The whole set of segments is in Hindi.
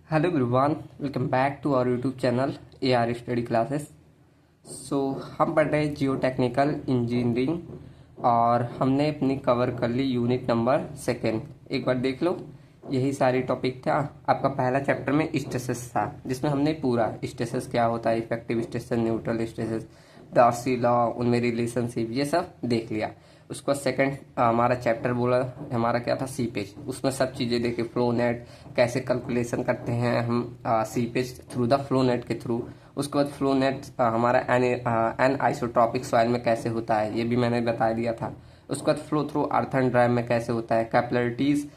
Hello everyone, welcome back to our YouTube channel A R study classes. So हम पढ़ रहे हैं जियो टेक्निकल इंजीनियरिंग और हमने अपनी कवर कर ली यूनिट नंबर सेकेंड। एक बार देख लो, यही सारी टॉपिक था। आपका पहला चैप्टर में स्ट्रेसेस था, जिसमें हमने पूरा स्ट्रेसेस क्या होता है, effective stresses, neutral stresses, Darcy law, उनमें रिलेशनशिप, ये सब देख लिया। उसको सेकंड हमारा चैप्टर बोला, हमारा क्या था, सीपेज। उसमें सब चीज़ें देखे, फ्लो नेट कैसे कैलकुलेशन करते हैं हम seepage through the flow net के थ्रू। उसके बाद फ्लो नेट हमारा एन आइसोट्रॉपिक सॉइल में कैसे होता है, ये भी मैंने बता दिया था। उसके बाद फ्लो थ्रू अर्थन ड्राइव में कैसे होता है, कैपिलरिटीज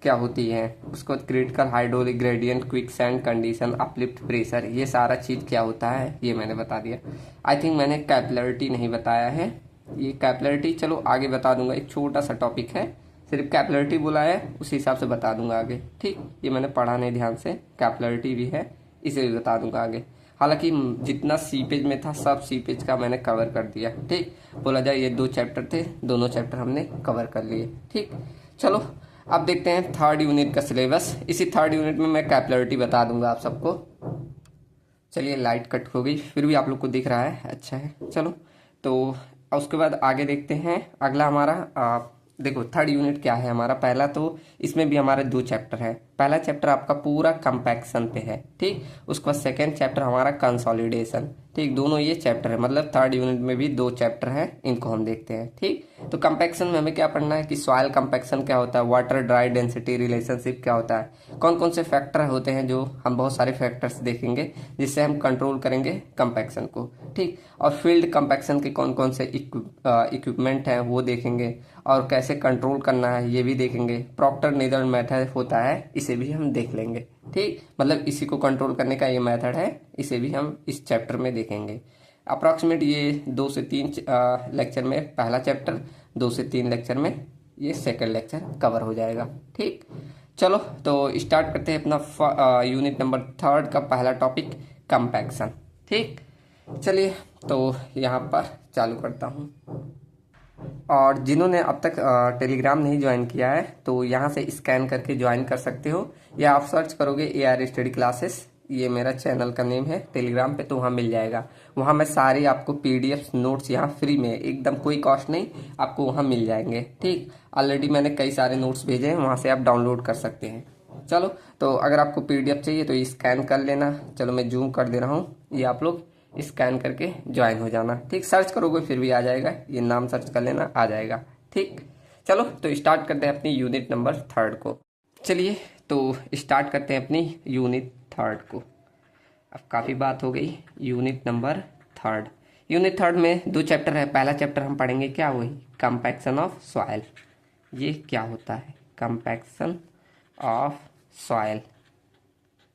क्या होती है। उसके बाद critical hydraulic gradient, quick sand condition, uplift pressure, ये सारा चीज़ क्या होता है ये मैंने बता दिया। आई थिंक मैंने कैपिलरिटी नहीं बताया है, ये कैपिलरिटी चलो आगे बता दूंगा, एक छोटा सा टॉपिक है, सिर्फ कैपिलरिटी बोला है, उस हिसाब से बता दूंगा आगे। ठीक, ये मैंने पढ़ा नहीं ध्यान से, कैपिलरिटी भी है, इसे भी बता दूंगा आगे। हालांकि जितना सीपेज में था सब सीपेज का मैंने कवर कर दिया। ठीक, बोला जाए ये 2 चैप्टर थे, दोनों चैप्टर हमने कवर कर लिए। ठीक, चलो अब देखते हैं थर्ड यूनिट का सिलेबस। इसी थर्ड यूनिट में मैं कैपिलरिटी बता दूंगा आप सबको। चलिए, लाइट कट हो गई, फिर भी आप लोग को दिख रहा है, अच्छा है। चलो तो उसके बाद आगे देखते हैं। अगला हमारा देखो थर्ड यूनिट क्या है हमारा। पहला तो इसमें भी हमारे 2 चैप्टर है। पहला चैप्टर आपका पूरा कंपैक्शन पे है, ठीक। उसके बाद सेकेंड चैप्टर हमारा कंसोलिडेशन, ठीक। दोनों ये चैप्टर है, मतलब थर्ड यूनिट में भी 2 चैप्टर हैं, इनको हम देखते हैं। ठीक, तो कंपैक्शन में हमें क्या पढ़ना है कि सॉइल कंपैक्शन क्या होता है, वाटर ड्राई डेंसिटी रिलेशनशिप क्या होता है, कौन कौन से फैक्टर होते हैं, जो हम बहुत सारे फैक्टर्स देखेंगे जिससे हम कंट्रोल करेंगे कंपैक्शन को। ठीक, और फील्ड कंपैक्शन के कौन कौन से इक्विपमेंट हैं वो देखेंगे, और कैसे कंट्रोल करना है ये भी देखेंगे। प्रॉक्टर नीडल मेथड होता है, इसे भी हम देख लेंगे। ठीक, मतलब इसी को कंट्रोल करने का ये मेथड है, इसे भी हम इस चैप्टर में देखेंगे। अप्रॉक्सीमेट ये 2 से 3 लेक्चर में पहला चैप्टर, 2 से 3 लेक्चर में ये सेकंड लेक्चर कवर हो जाएगा। ठीक, चलो तो स्टार्ट करते हैं अपना यूनिट नंबर थर्ड का पहला टॉपिक, कंपैक्शन। ठीक, चलिए तो यहाँ पर चालू करता हूँ। और जिन्होंने अब तक टेलीग्राम नहीं ज्वाइन किया है तो यहाँ से स्कैन करके ज्वाइन कर सकते हो, या आप सर्च करोगे ए आर स्टडी क्लासेस, ये मेरा चैनल का नेम है टेलीग्राम पे, तो वहाँ मिल जाएगा। वहाँ मैं सारे आपको पीडीएफ नोट्स यहाँ फ्री में, एकदम कोई कॉस्ट नहीं, आपको वहाँ मिल जाएंगे। ठीक, ऑलरेडी मैंने कई सारे नोट्स भेजे हैं, वहाँ से आप डाउनलोड कर सकते हैं। चलो तो अगर आपको पीडीएफ चाहिए तो स्कैन कर लेना। चलो मैं जूम कर दे रहा हूँ, ये आप लोग स्कैन करके ज्वाइन हो जाना। ठीक, सर्च करोगे फिर भी आ जाएगा, ये नाम सर्च कर लेना, आ जाएगा। ठीक, चलो तो स्टार्ट करते हैं अपनी यूनिट नंबर थर्ड को। चलिए तो स्टार्ट करते हैं अपनी यूनिट थर्ड को। अब काफ़ी बात हो गई, unit number third. Unit third में 2 चैप्टर है। पहला चैप्टर हम पढ़ेंगे क्या, वही कंपैक्शन ऑफ सॉइल। ये क्या होता है, कंपैक्शन ऑफ सॉइल।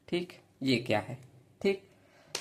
ठीक, ये क्या है। ठीक,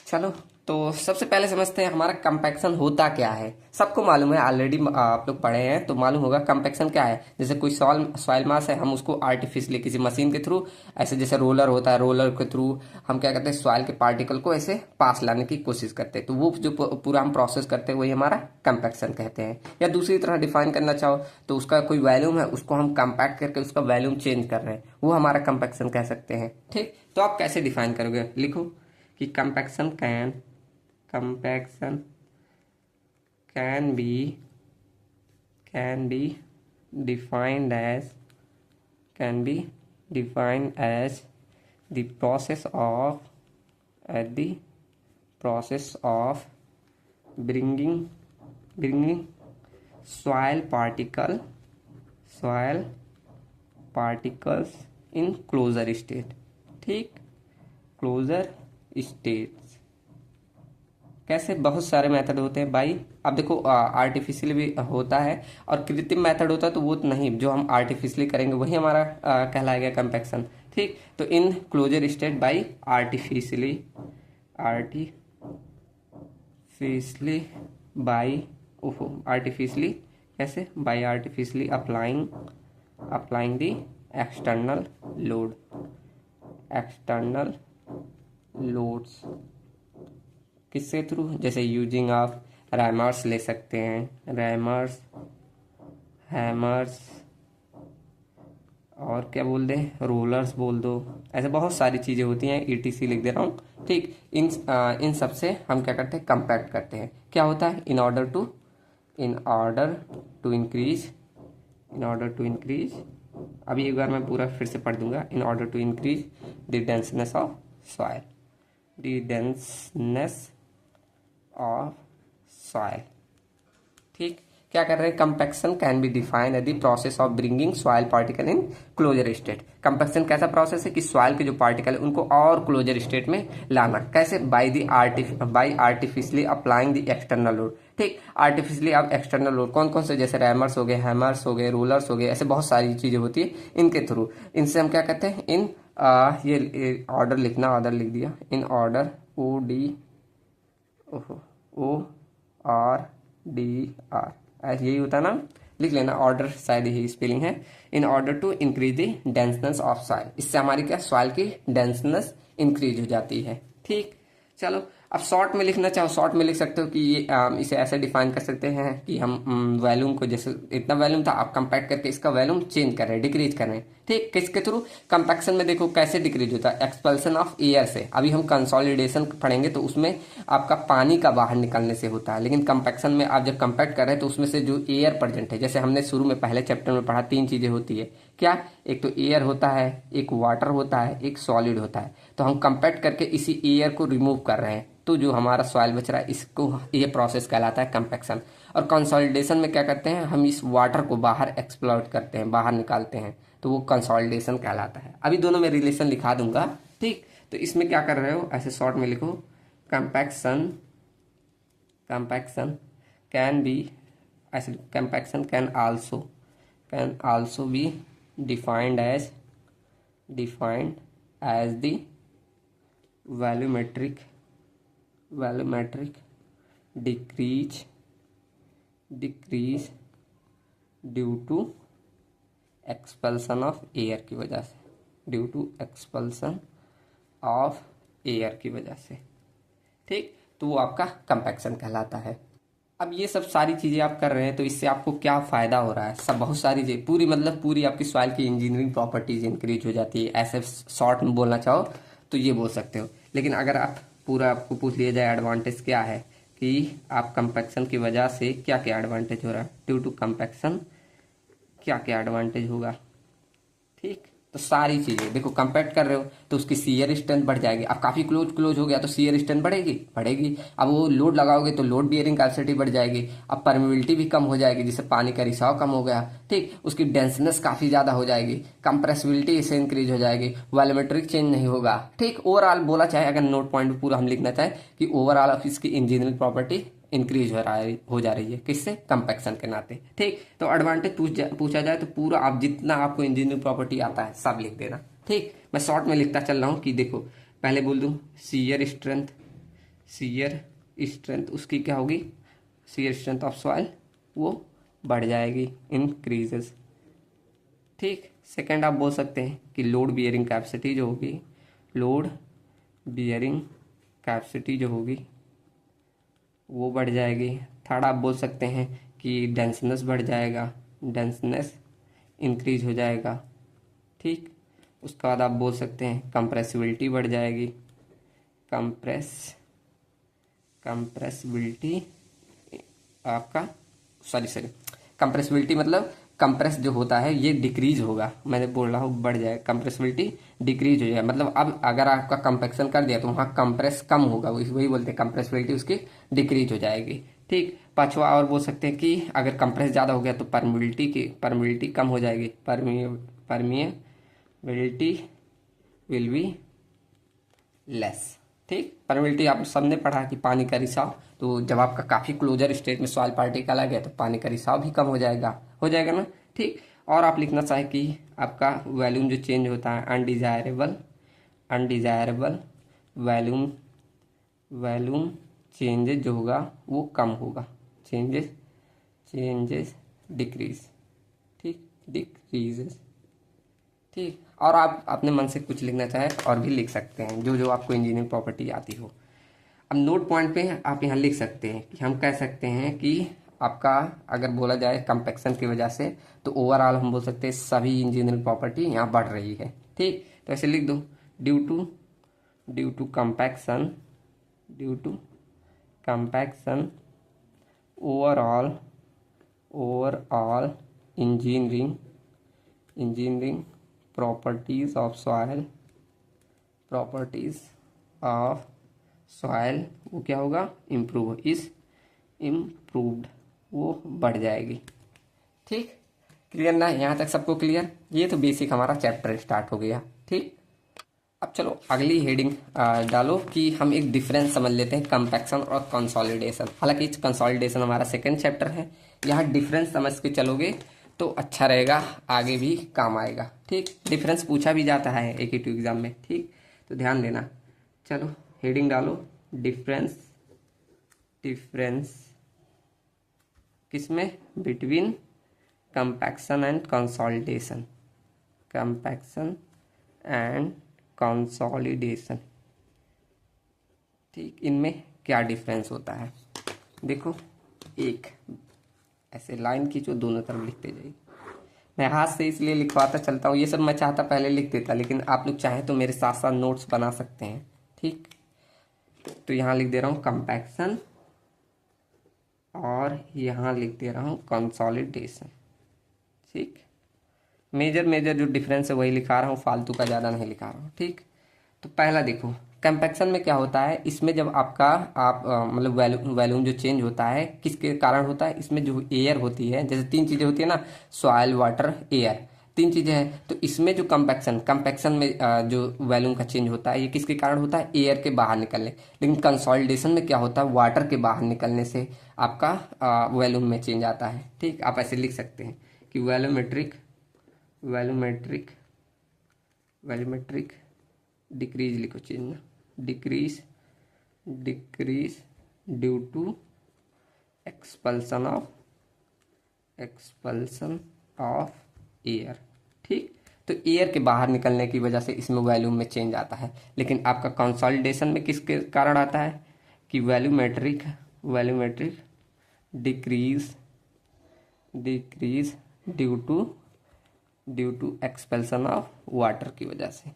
चलो तो सबसे पहले समझते हैं हमारा कंपैक्शन होता क्या है। सबको मालूम है, ऑलरेडी आप लोग पढ़े हैं तो मालूम होगा कंपैक्शन क्या है। जैसे कोई सॉइल मास है, हम उसको आर्टिफिशियली किसी मशीन के थ्रू, ऐसे जैसे रोलर होता है, रोलर के थ्रू हम क्या करते हैं, सॉइल के पार्टिकल को ऐसे पास लाने की कोशिश करते हैं, तो वो जो पूरा हम प्रोसेस करते हैं वही हमारा कंपैक्शन कहते हैं। या दूसरी तरह डिफाइन करना चाहो तो उसका कोई वॉल्यूम है, उसको हम कंपैक्ट करके उसका वॉल्यूम चेंज कर रहे हैं, वो हमारा कंपैक्शन कह सकते हैं। ठीक, तो आप कैसे डिफाइन करोगे, लिखो कि compaction can be defined as the process of bringing soil particles in closure state। ठीक, क्लोजर स्टेट्स कैसे, बहुत सारे मेथड होते हैं भाई। अब देखो आर्टिफिशियल भी होता है और कृत्रिम मेथड होता है, तो वो नहीं, जो हम आर्टिफिशियली करेंगे वही हमारा कहलाएगा कंपैक्शन। ठीक, तो in closer state by artificially by artificially कैसे, by artificially applying the external loads. किसके थ्रू, जैसे यूजिंग ऑफ रैमर्स ले सकते हैं, रैमर्स, हैमर्स और क्या बोल दें, रोलर्स बोल दो, ऐसे बहुत सारी चीज़ें होती हैं, ईटीसी लिख दे रहा हूँ। ठीक, इन सब से हम क्या करते हैं, कंपैक्ट करते हैं। क्या होता है, इन ऑर्डर टू इंक्रीज, अभी एक बार मैं पूरा फिर से पढ़ दूंगा। In order to increase the denseness of soil, ठीक, क्या कर रहे हैं, compaction can be defined as the process of bringing soil particle in closer state. Compaction कैसा प्रोसेस है कि सॉइल के जो पार्टिकल है उनको और क्लोजर स्टेट में लाना। कैसे, by artificially applying the external load. ठीक, आर्टिफिशियली आप एक्सटर्नल लोड कौन कौन से, जैसे रैमर्स हो गए, हैमर्स हो गए, रोलर्स हो गए, ऐसे बहुत सारी चीजें होती है, इनके थ्रू, इनसे हम क्या कहते हैं, ये ऑर्डर लिखना, ऑर्डर लिख दिया, इन ऑर्डर ORDR, ऐसे यही होता है ना, लिख लेना, ऑर्डर शायद यही स्पेलिंग है। In order to increase the denseness of soil, इससे हमारी क्या, सॉइल की डेंसनेस इंक्रीज हो जाती है। ठीक, चलो अब शॉर्ट में लिखना चाहो, शॉर्ट में लिख सकते हो कि ये इसे ऐसे डिफाइन कर सकते हैं कि हम वॉल्यूम को, जैसे इतना वॉल्यूम था, आप कंपैक्ट करके इसका वॉल्यूम चेंज कर रहे हैं, डिक्रीज कर रहे हैं। ठीक, किसके थ्रू, कंपैक्शन में देखो कैसे डिक्रीज होता है, एक्सपल्सन ऑफ एयर से। अभी हम कंसोलिडेशन पढ़ेंगे तो उसमें आपका पानी का बाहर निकलने से होता है, लेकिन कंपैक्शन में आप जब कंपैक्ट कर रहे हैं तो उसमें से जो एयर प्रेजेंट है, जैसे हमने शुरू में पहले चैप्टर में पढ़ा, 3 चीजें होती है, क्या, एक तो एयर होता है, एक वाटर होता है, एक सॉलिड होता है। तो हम कंपैक्ट करके इसी एयर को रिमूव कर रहे हैं, तो जो हमारा सॉइल बच रहा है, इसको ये प्रोसेस कहलाता है कंपैक्शन। और कंसोलिडेशन में क्या करते हैं, हम इस वाटर को बाहर एक्सप्लोर करते हैं, बाहर निकालते हैं, तो वो कंसोलिडेशन कहलाता है। अभी दोनों में रिलेशन लिखा दूंगा। ठीक, तो इसमें क्या कर रहे हो, ऐसे शॉर्ट में लिखो, कंपैक्शन कैन बी, ऐसे compaction can also be defined as the volumetric decrease due to expulsion of air की वजह से, ठीक, तो वो आपका कंपैक्शन कहलाता है। अब ये सब सारी चीज़ें आप कर रहे हैं तो इससे आपको क्या फ़ायदा हो रहा है, सब बहुत सारी चीज़, पूरी आपकी सॉइल की इंजीनियरिंग प्रॉपर्टीज इंक्रीज हो जाती है। ऐसे शॉर्ट में बोलना चाहो तो ये बोल सकते हो। लेकिन अगर आप पूरा आपको पूछ लिया जाए एडवांटेज क्या है, कि आप कंपैक्शन की वजह से क्या क्या एडवांटेज हो रहा है, ड्यू टू कंपैक्शन क्या क्या एडवांटेज होगा। ठीक, तो सारी चीजें देखो, कंपैक्ट कर रहे हो तो उसकी शियर स्ट्रेंथ बढ़ जाएगी। अब काफी क्लोज हो गया तो शियर स्ट्रेंथ बढ़ेगी। अब वो लोड लगाओगे तो लोड बियरिंग कैपेसिटी बढ़ जाएगी। अब परमिबिलिटी भी कम हो जाएगी, जिससे पानी का रिसाव कम हो गया। ठीक, उसकी डेंसनेस काफी ज्यादा हो जाएगी, कंप्रेसिबिलिटी इससे इंक्रीज हो जाएगी, वॉल्यूमेट्रिक चेंज नहीं होगा। ठीक, ओवरऑल बोला चाहे, अगर नोट पॉइंट पूरा हम लिखना चाहे कि ओवरऑल ऑफ इसकी इंजीनियरिंग प्रॉपर्टी इंक्रीज हो जा रही है, किससे, कंपैक्शन के नाते। ठीक, तो एडवांटेज पूछा जाए तो पूरा आप जितना आपको इंजीनियरिंग प्रॉपर्टी आता है सब लिख देना। ठीक, मैं शॉर्ट में लिखता चल रहा हूँ कि देखो, पहले बोल दूं शियर स्ट्रेंथ उसकी क्या होगी, शियर स्ट्रेंथ ऑफ सॉइल वो बढ़ जाएगी, इंक्रीजेस। ठीक, सेकंड आप बोल सकते हैं कि लोड बियरिंग कैपेसिटी जो होगी वो बढ़ जाएगी। थर्ड आप बोल सकते हैं कि डेंसनेस बढ़ जाएगा, डेंसनेस इंक्रीज हो जाएगा। ठीक, उसके बाद आप बोल सकते हैं कंप्रेसिबिलिटी बढ़ जाएगी, कंप्रेसिबिलिटी आपका कंप्रेसिबिलिटी मतलब कंप्रेस जो होता है ये डिक्रीज होगा, मैंने बोल रहा हूँ बढ़ जाए, कंप्रेसिबिलिटी डिक्रीज हो जाए, मतलब अब अगर आपका कंपैक्शन कर दिया तो वहाँ कंप्रेस कम होगा, वही बोलते हैं कंप्रेसिबिलिटी उसकी डिक्रीज हो जाएगी। ठीक, पांचवा और बोल सकते हैं कि अगर कंप्रेस ज़्यादा हो गया तो परमिबिलिटी कम हो जाएगी, परमिएबिलिटी विल बी लेस। ठीक, परमिबिलिटी आप सबने पढ़ा कि पानी का रिसाव, तो जब आपका काफ़ी क्लोजर स्टेट में सॉइल पार्टिकल आ गया तो पानी का रिसाव भी कम हो जाएगा ना। ठीक, और आप लिखना चाहे कि आपका वॉल्यूम जो चेंज होता है, अनडिजायरेबल वॉल्यूम चेंजेस जो होगा वो कम होगा, चेंजेस डिक्रीज। ठीक, डिक्रीजेस। ठीक, और आप अपने मन से कुछ लिखना चाहे और भी लिख सकते हैं, जो आपको इंजीनियरिंग प्रॉपर्टी आती हो। अब नोट पॉइंट पे आप यहाँ लिख सकते हैं कि हम कह सकते हैं कि आपका अगर बोला जाए कंपैक्शन की वजह से, तो ओवरऑल हम बोल सकते हैं सभी इंजीनियरिंग प्रॉपर्टी यहाँ बढ़ रही है। ठीक, तो ऐसे लिख दो, due to compaction, due to compaction overall engineering properties of soil वो क्या होगा, इम्प्रूव्ड, वो बढ़ जाएगी। ठीक, क्लियर ना, यहाँ तक सबको क्लियर? ये तो बेसिक हमारा चैप्टर स्टार्ट हो गया। ठीक, अब चलो अगली हेडिंग डालो कि हम एक डिफरेंस समझ लेते हैं कंपैक्शन और कंसोलिडेशन। हालांकि कंसोलिडेशन हमारा सेकंड चैप्टर है, यहाँ डिफरेंस समझ के चलोगे तो अच्छा रहेगा, आगे भी काम आएगा। ठीक, डिफरेंस पूछा भी जाता है AKT एग्जाम में। ठीक, तो ध्यान देना। चलो हेडिंग डालो, डिफरेंस किसमें, between compaction and consolidation, compaction and consolidation. ठीक, इनमें क्या डिफरेंस होता है? देखो, एक ऐसे लाइन खींचो, दोनों तरफ लिखते जाइए। मैं हाथ से इसलिए लिखवाता चलता हूँ, ये सब मैं चाहता पहले लिख देता, लेकिन आप लोग चाहें तो मेरे साथ साथ नोट्स बना सकते हैं। ठीक, तो यहाँ लिख दे रहा हूँ कंपैक्शन और यहाँ लिख दे रहा हूँ कंसोलिडेशन। ठीक, मेजर जो डिफरेंस है वही लिखा रहा हूँ, फालतू का ज़्यादा नहीं लिखा रहा हूँ। ठीक, तो पहला देखो, कंपैक्शन में क्या होता है, इसमें जब मतलब वॉल्यूम जो चेंज होता है किसके कारण होता है, इसमें जो एयर होती है, जैसे तीन चीज़ें होती है ना, सॉइल, वाटर, एयर, तीन चीज़ें हैं। तो इसमें जो कंपैक्शन में जो वॉल्यूम का चेंज होता है, ये किसके कारण होता है, एयर के बाहर निकलने। लेकिन कंसोलिडेशन में क्या होता है, वाटर के बाहर निकलने से आपका वॉल्यूम में चेंज आता है। ठीक, आप ऐसे लिख सकते हैं कि वॉल्यूमेट्रिक डिक्रीज लिखो, चेंज ना, decrease due to expulsion of air. ठीक, तो एयर के बाहर निकलने की वजह से इसमें वॉल्यूम में चेंज आता है। लेकिन आपका कंसोलिडेशन में किसके कारण आता है कि volumetric decrease due to expulsion of water की वजह से,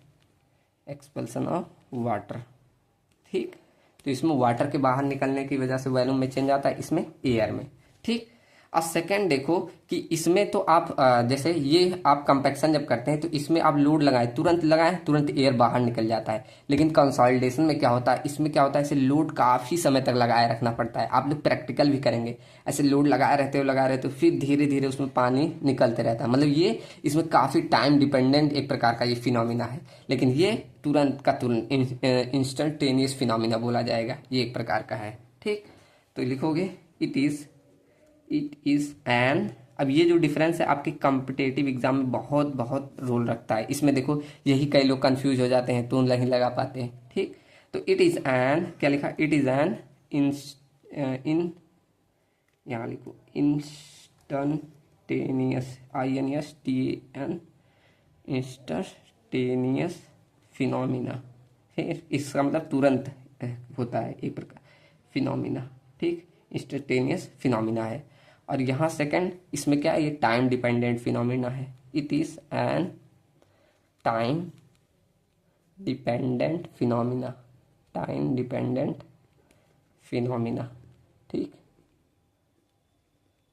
एक्सपल्सन ऑफ वाटर। ठीक, तो इसमें वाटर के बाहर निकलने की वजह से वॉल्यूम में चेंज आता है, इसमें एयर में। ठीक, अब सेकंड देखो कि इसमें तो आप जैसे ये आप कंपैक्शन जब करते हैं तो इसमें आप लोड लगाएं तुरंत एयर बाहर निकल जाता है। लेकिन कंसोलिडेशन में क्या होता है, इसमें क्या होता है, ऐसे लोड काफ़ी समय तक लगाए रखना पड़ता है। आप लोग प्रैक्टिकल भी करेंगे, ऐसे लोड लगाए रहते हो, फिर धीरे धीरे उसमें पानी निकलते रहता है। मतलब ये इसमें काफ़ी टाइम डिपेंडेंट एक प्रकार का ये फिनोमिना है। लेकिन ये तुरंत का तुरंत इंस्टेंटेनियस फिनोमिना बोला जाएगा, ये एक प्रकार का है। ठीक, तो लिखोगे इट इज एन। अब ये जो डिफरेंस है आपके कॉम्पिटेटिव एग्जाम में बहुत रोल रखता है। इसमें देखो यही कई लोग कंफ्यूज हो जाते हैं, तो नहीं लगा पाते हैं। ठीक, तो इट इज एन, क्या लिखा, इट इज एन इन यहाँ लिखो इंस्टंटेनियस, INSTAN, इंस्टंटेनियस फिनोमिना। फिर इसका मतलब तुरंत होता है एक प्रकार फिनोमिना। ठीक, इंस्टंटेनियस फिनोमिना है। और यहाँ सेकंड, इसमें क्या है, ये टाइम डिपेंडेंट फिनोमिना है। It is an time dependent phenomena, ठीक,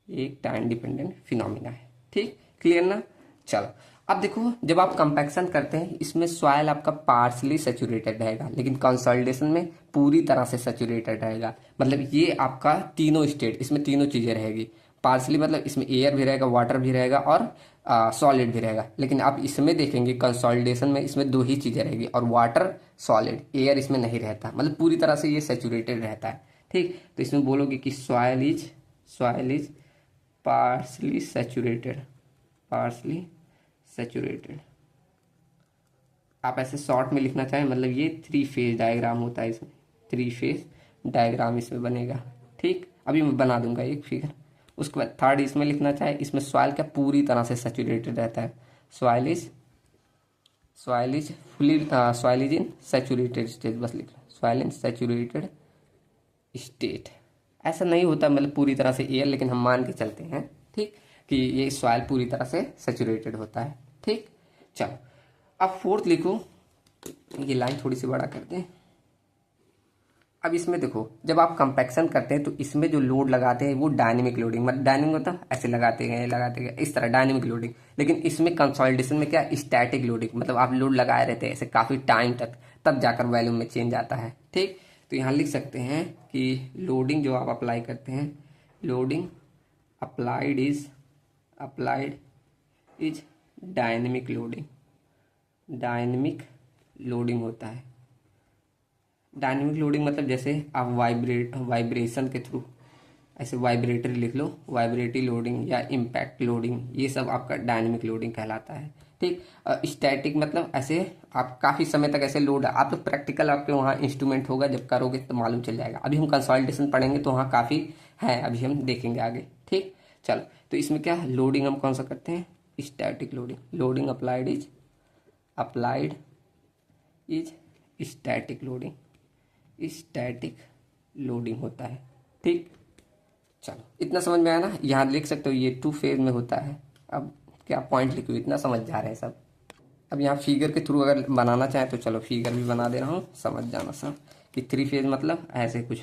एक टाइम डिपेंडेंट फिनोमिना है। ठीक, क्लियर ना? चलो अब देखो, जब आप कंपैक्शन करते हैं इसमें सॉइल आपका पार्शली सैचुरेटेड रहेगा, लेकिन कंसोलिडेशन में पूरी तरह से सैचुरेटेड रहेगा। मतलब ये आपका तीनों स्टेट, इसमें तीनों चीज़ें रहेगी। पार्शली मतलब इसमें एयर भी रहेगा, वाटर भी रहेगा और सॉलिड भी रहेगा। लेकिन आप इसमें देखेंगे कंसोलिडेशन में इसमें दो ही चीज़ें रहेगी, और वाटर, सॉलिड, एयर इसमें नहीं रहता। मतलब पूरी तरह से ये सैचुरेटेड रहता है। ठीक, तो इसमें बोलोगे कि सॉइल इज पार्शली सैचुरेटेड। आप ऐसे शॉर्ट में लिखना चाहें, मतलब ये 3 फेज डायग्राम होता है, इसमें 3 फेज डायग्राम इसमें बनेगा। ठीक, अभी मैं बना दूंगा एक फिगर। उसके बाद थर्ड इसमें लिखना चाहे, इसमें सॉइल का पूरी तरह से सैचुरेटेड रहता है। Soil is in saturated state, बस लिख लो सॉइल इन सैचुरेटेड स्टेट। ऐसा नहीं होता मतलब पूरी तरह से एयर, लेकिन हम मान के चलते हैं ठीक कि ये सॉइल पूरी तरह से सैचुरेटेड होता है। ठीक, चलो अब फोर्थ लिखो, ये लाइन थोड़ी सी बड़ा कर दें। अब इसमें देखो, जब आप कंपैक्शन करते हैं तो इसमें जो लोड लगाते हैं वो डायनेमिक लोडिंग, मतलब डायनेमिक होता है ऐसे लगाते गए इस तरह डायनेमिक लोडिंग। लेकिन इसमें कंसोलिडेशन में क्या, स्टैटिक लोडिंग, मतलब आप लोड लगाए रहते हैं ऐसे काफ़ी टाइम तक, तब जाकर वॉल्यूम में चेंज आता है। ठीक, तो यहाँ लिख सकते हैं कि लोडिंग जो आप अप्लाई करते हैं, loading applied is dynamic loading, dynamic loading होता है। डायनेमिक लोडिंग मतलब जैसे आप वाइब्रेशन के थ्रू ऐसे वाइब्रेटरी लिख लो, वाइब्रेटरी लोडिंग या इम्पैक्ट लोडिंग, ये सब आपका डायनेमिक लोडिंग कहलाता है। ठीक, स्टैटिक मतलब ऐसे आप काफ़ी समय तक ऐसे लोड, आप तो प्रैक्टिकल आपके वहाँ इंस्ट्रूमेंट होगा, जब करोगे तो मालूम चल जाएगा। अभी हम कंसोलिडेशन पढ़ेंगे तो वहाँ काफ़ी है, अभी हम देखेंगे आगे। ठीक, चलो तो इसमें क्या लोडिंग हम कौन सा करते हैं, static loading. Loading applied is static loading, static loading होता है। ठीक, चलो इतना समझ में आया ना। यहाँ लिख सकते हो ये 2 फेज में होता है। अब क्या पॉइंट लिखो, इतना समझ जा रहे हैं सब। अब यहाँ फिगर के थ्रू अगर बनाना चाहें तो चलो फिगर भी बना दे रहा हूँ, समझ जाना सब कि 3 फेज मतलब ऐसे कुछ।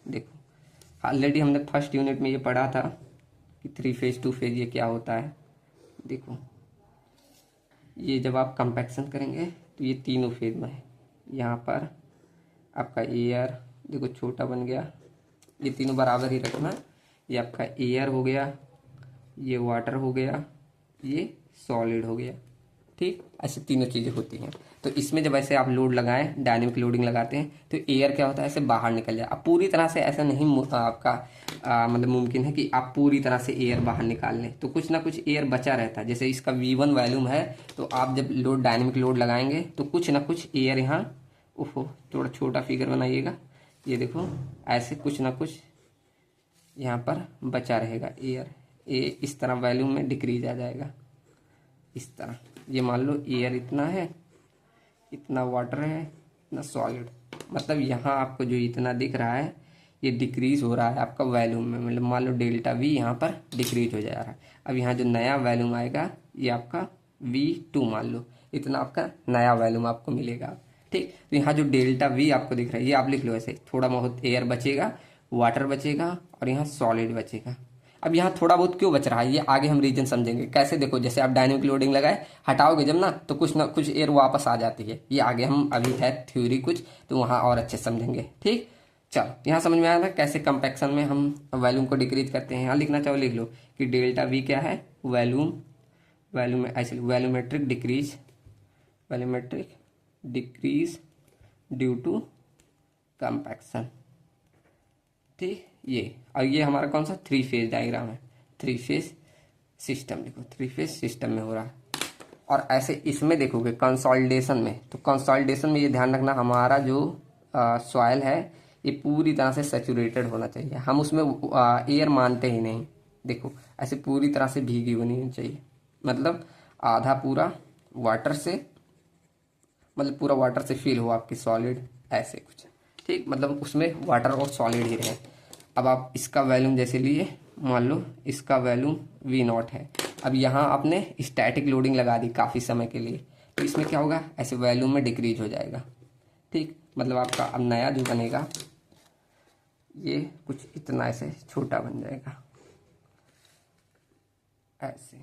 देखो ऑलरेडी हमने फर्स्ट यूनिट में ये पढ़ा था कि 3 फेज 2 फेज ये क्या होता है। देखो ये जब आप कंपैक्शन करेंगे तो ये तीनों फेज में है। यहाँ पर आपका एयर देखो छोटा बन गया, ये तीनों बराबर ही रखना। ये आपका एयर हो गया, ये वाटर हो गया, ये सॉलिड हो गया। ठीक, ऐसे तीनों चीज़ें होती हैं। तो इसमें जब ऐसे आप लोड लगाएं, डायनेमिक लोडिंग लगाते हैं तो एयर क्या होता है, ऐसे बाहर निकल जाए। अब पूरी तरह से ऐसा नहीं आपका मतलब मुमकिन है कि आप पूरी तरह से एयर बाहर निकाल लें, तो कुछ ना कुछ एयर बचा रहता है। जैसे इसका V1 वॉल्यूम है, तो आप जब लोड डायनेमिक लोड लगाएंगे तो कुछ ना कुछ एयर यहाँ, ओहो थोड़ा छोटा फिगर बनाइएगा, ये देखो ऐसे कुछ ना कुछ यहाँ पर बचा रहेगा एयर। ये इस तरह वॉल्यूम में डिक्रीज आ जाएगा इस तरह। ये मान लो एयर इतना है, इतना वाटर है, इतना सॉलिड, मतलब यहाँ आपको जो इतना दिख रहा है ये डिक्रीज हो रहा है आपका वॉल्यूम में, मतलब मान लो डेल्टा V यहाँ पर डिक्रीज हो जा रहा है। अब यहाँ जो नया वॉल्यूम आएगा ये आपका V2 मान लो, इतना आपका नया वॉल्यूम आपको मिलेगा। ठीक, तो यहाँ जो डेल्टा V आपको दिख रहा है ये आप लिख लो ऐसे, थोड़ा बहुत एयर बचेगा, वाटर बचेगा और यहाँ सॉलिड बचेगा। अब यहाँ थोड़ा बहुत क्यों बच रहा है ये आगे हम रीजन समझेंगे कैसे। देखो जैसे आप डायनेमिक लोडिंग लगाए, हटाओगे जब ना तो कुछ ना कुछ एयर वापस आ जाती है, ये आगे हम अभी है थ्योरी कुछ, तो वहाँ और अच्छे समझेंगे। ठीक, चलो यहाँ समझ में आया ना कैसे कंपैक्शन में हम वॉल्यूम को डिक्रीज करते हैं। यहाँ लिखना चाहो लिख लो कि डेल्टा V क्या है, वॉल्यूम ऐसे volumetric decrease due to compaction. ठीक, ये और ये हमारा कौन सा 3 फेज डायग्राम है, 3 फेज सिस्टम। देखो 3 फेज सिस्टम में हो रहा है। और ऐसे इसमें देखोगे कंसोलिडेशन में, तो कंसोलिडेशन में ये ध्यान रखना हमारा जो सॉइल है ये पूरी तरह से सैचुरेटेड होना चाहिए। हम उसमें एयर मानते ही नहीं। देखो ऐसे पूरी तरह से भीगी होनी चाहिए, मतलब आधा पूरा वाटर से, मतलब पूरा वाटर से फिल हो आपकी सॉलिड, ऐसे कुछ। ठीक, मतलब उसमें वाटर और सॉलिड ही रहे। अब आप इसका वॉल्यूम जैसे लिए, मान लो इसका वॉल्यूम V0 है। अब यहाँ आपने स्टैटिक लोडिंग लगा दी काफ़ी समय के लिए, तो इसमें क्या होगा, ऐसे वॉल्यूम में डिक्रीज हो जाएगा। ठीक, मतलब आपका अब नया जो बनेगा ये कुछ इतना ऐसे छोटा बन जाएगा ऐसे।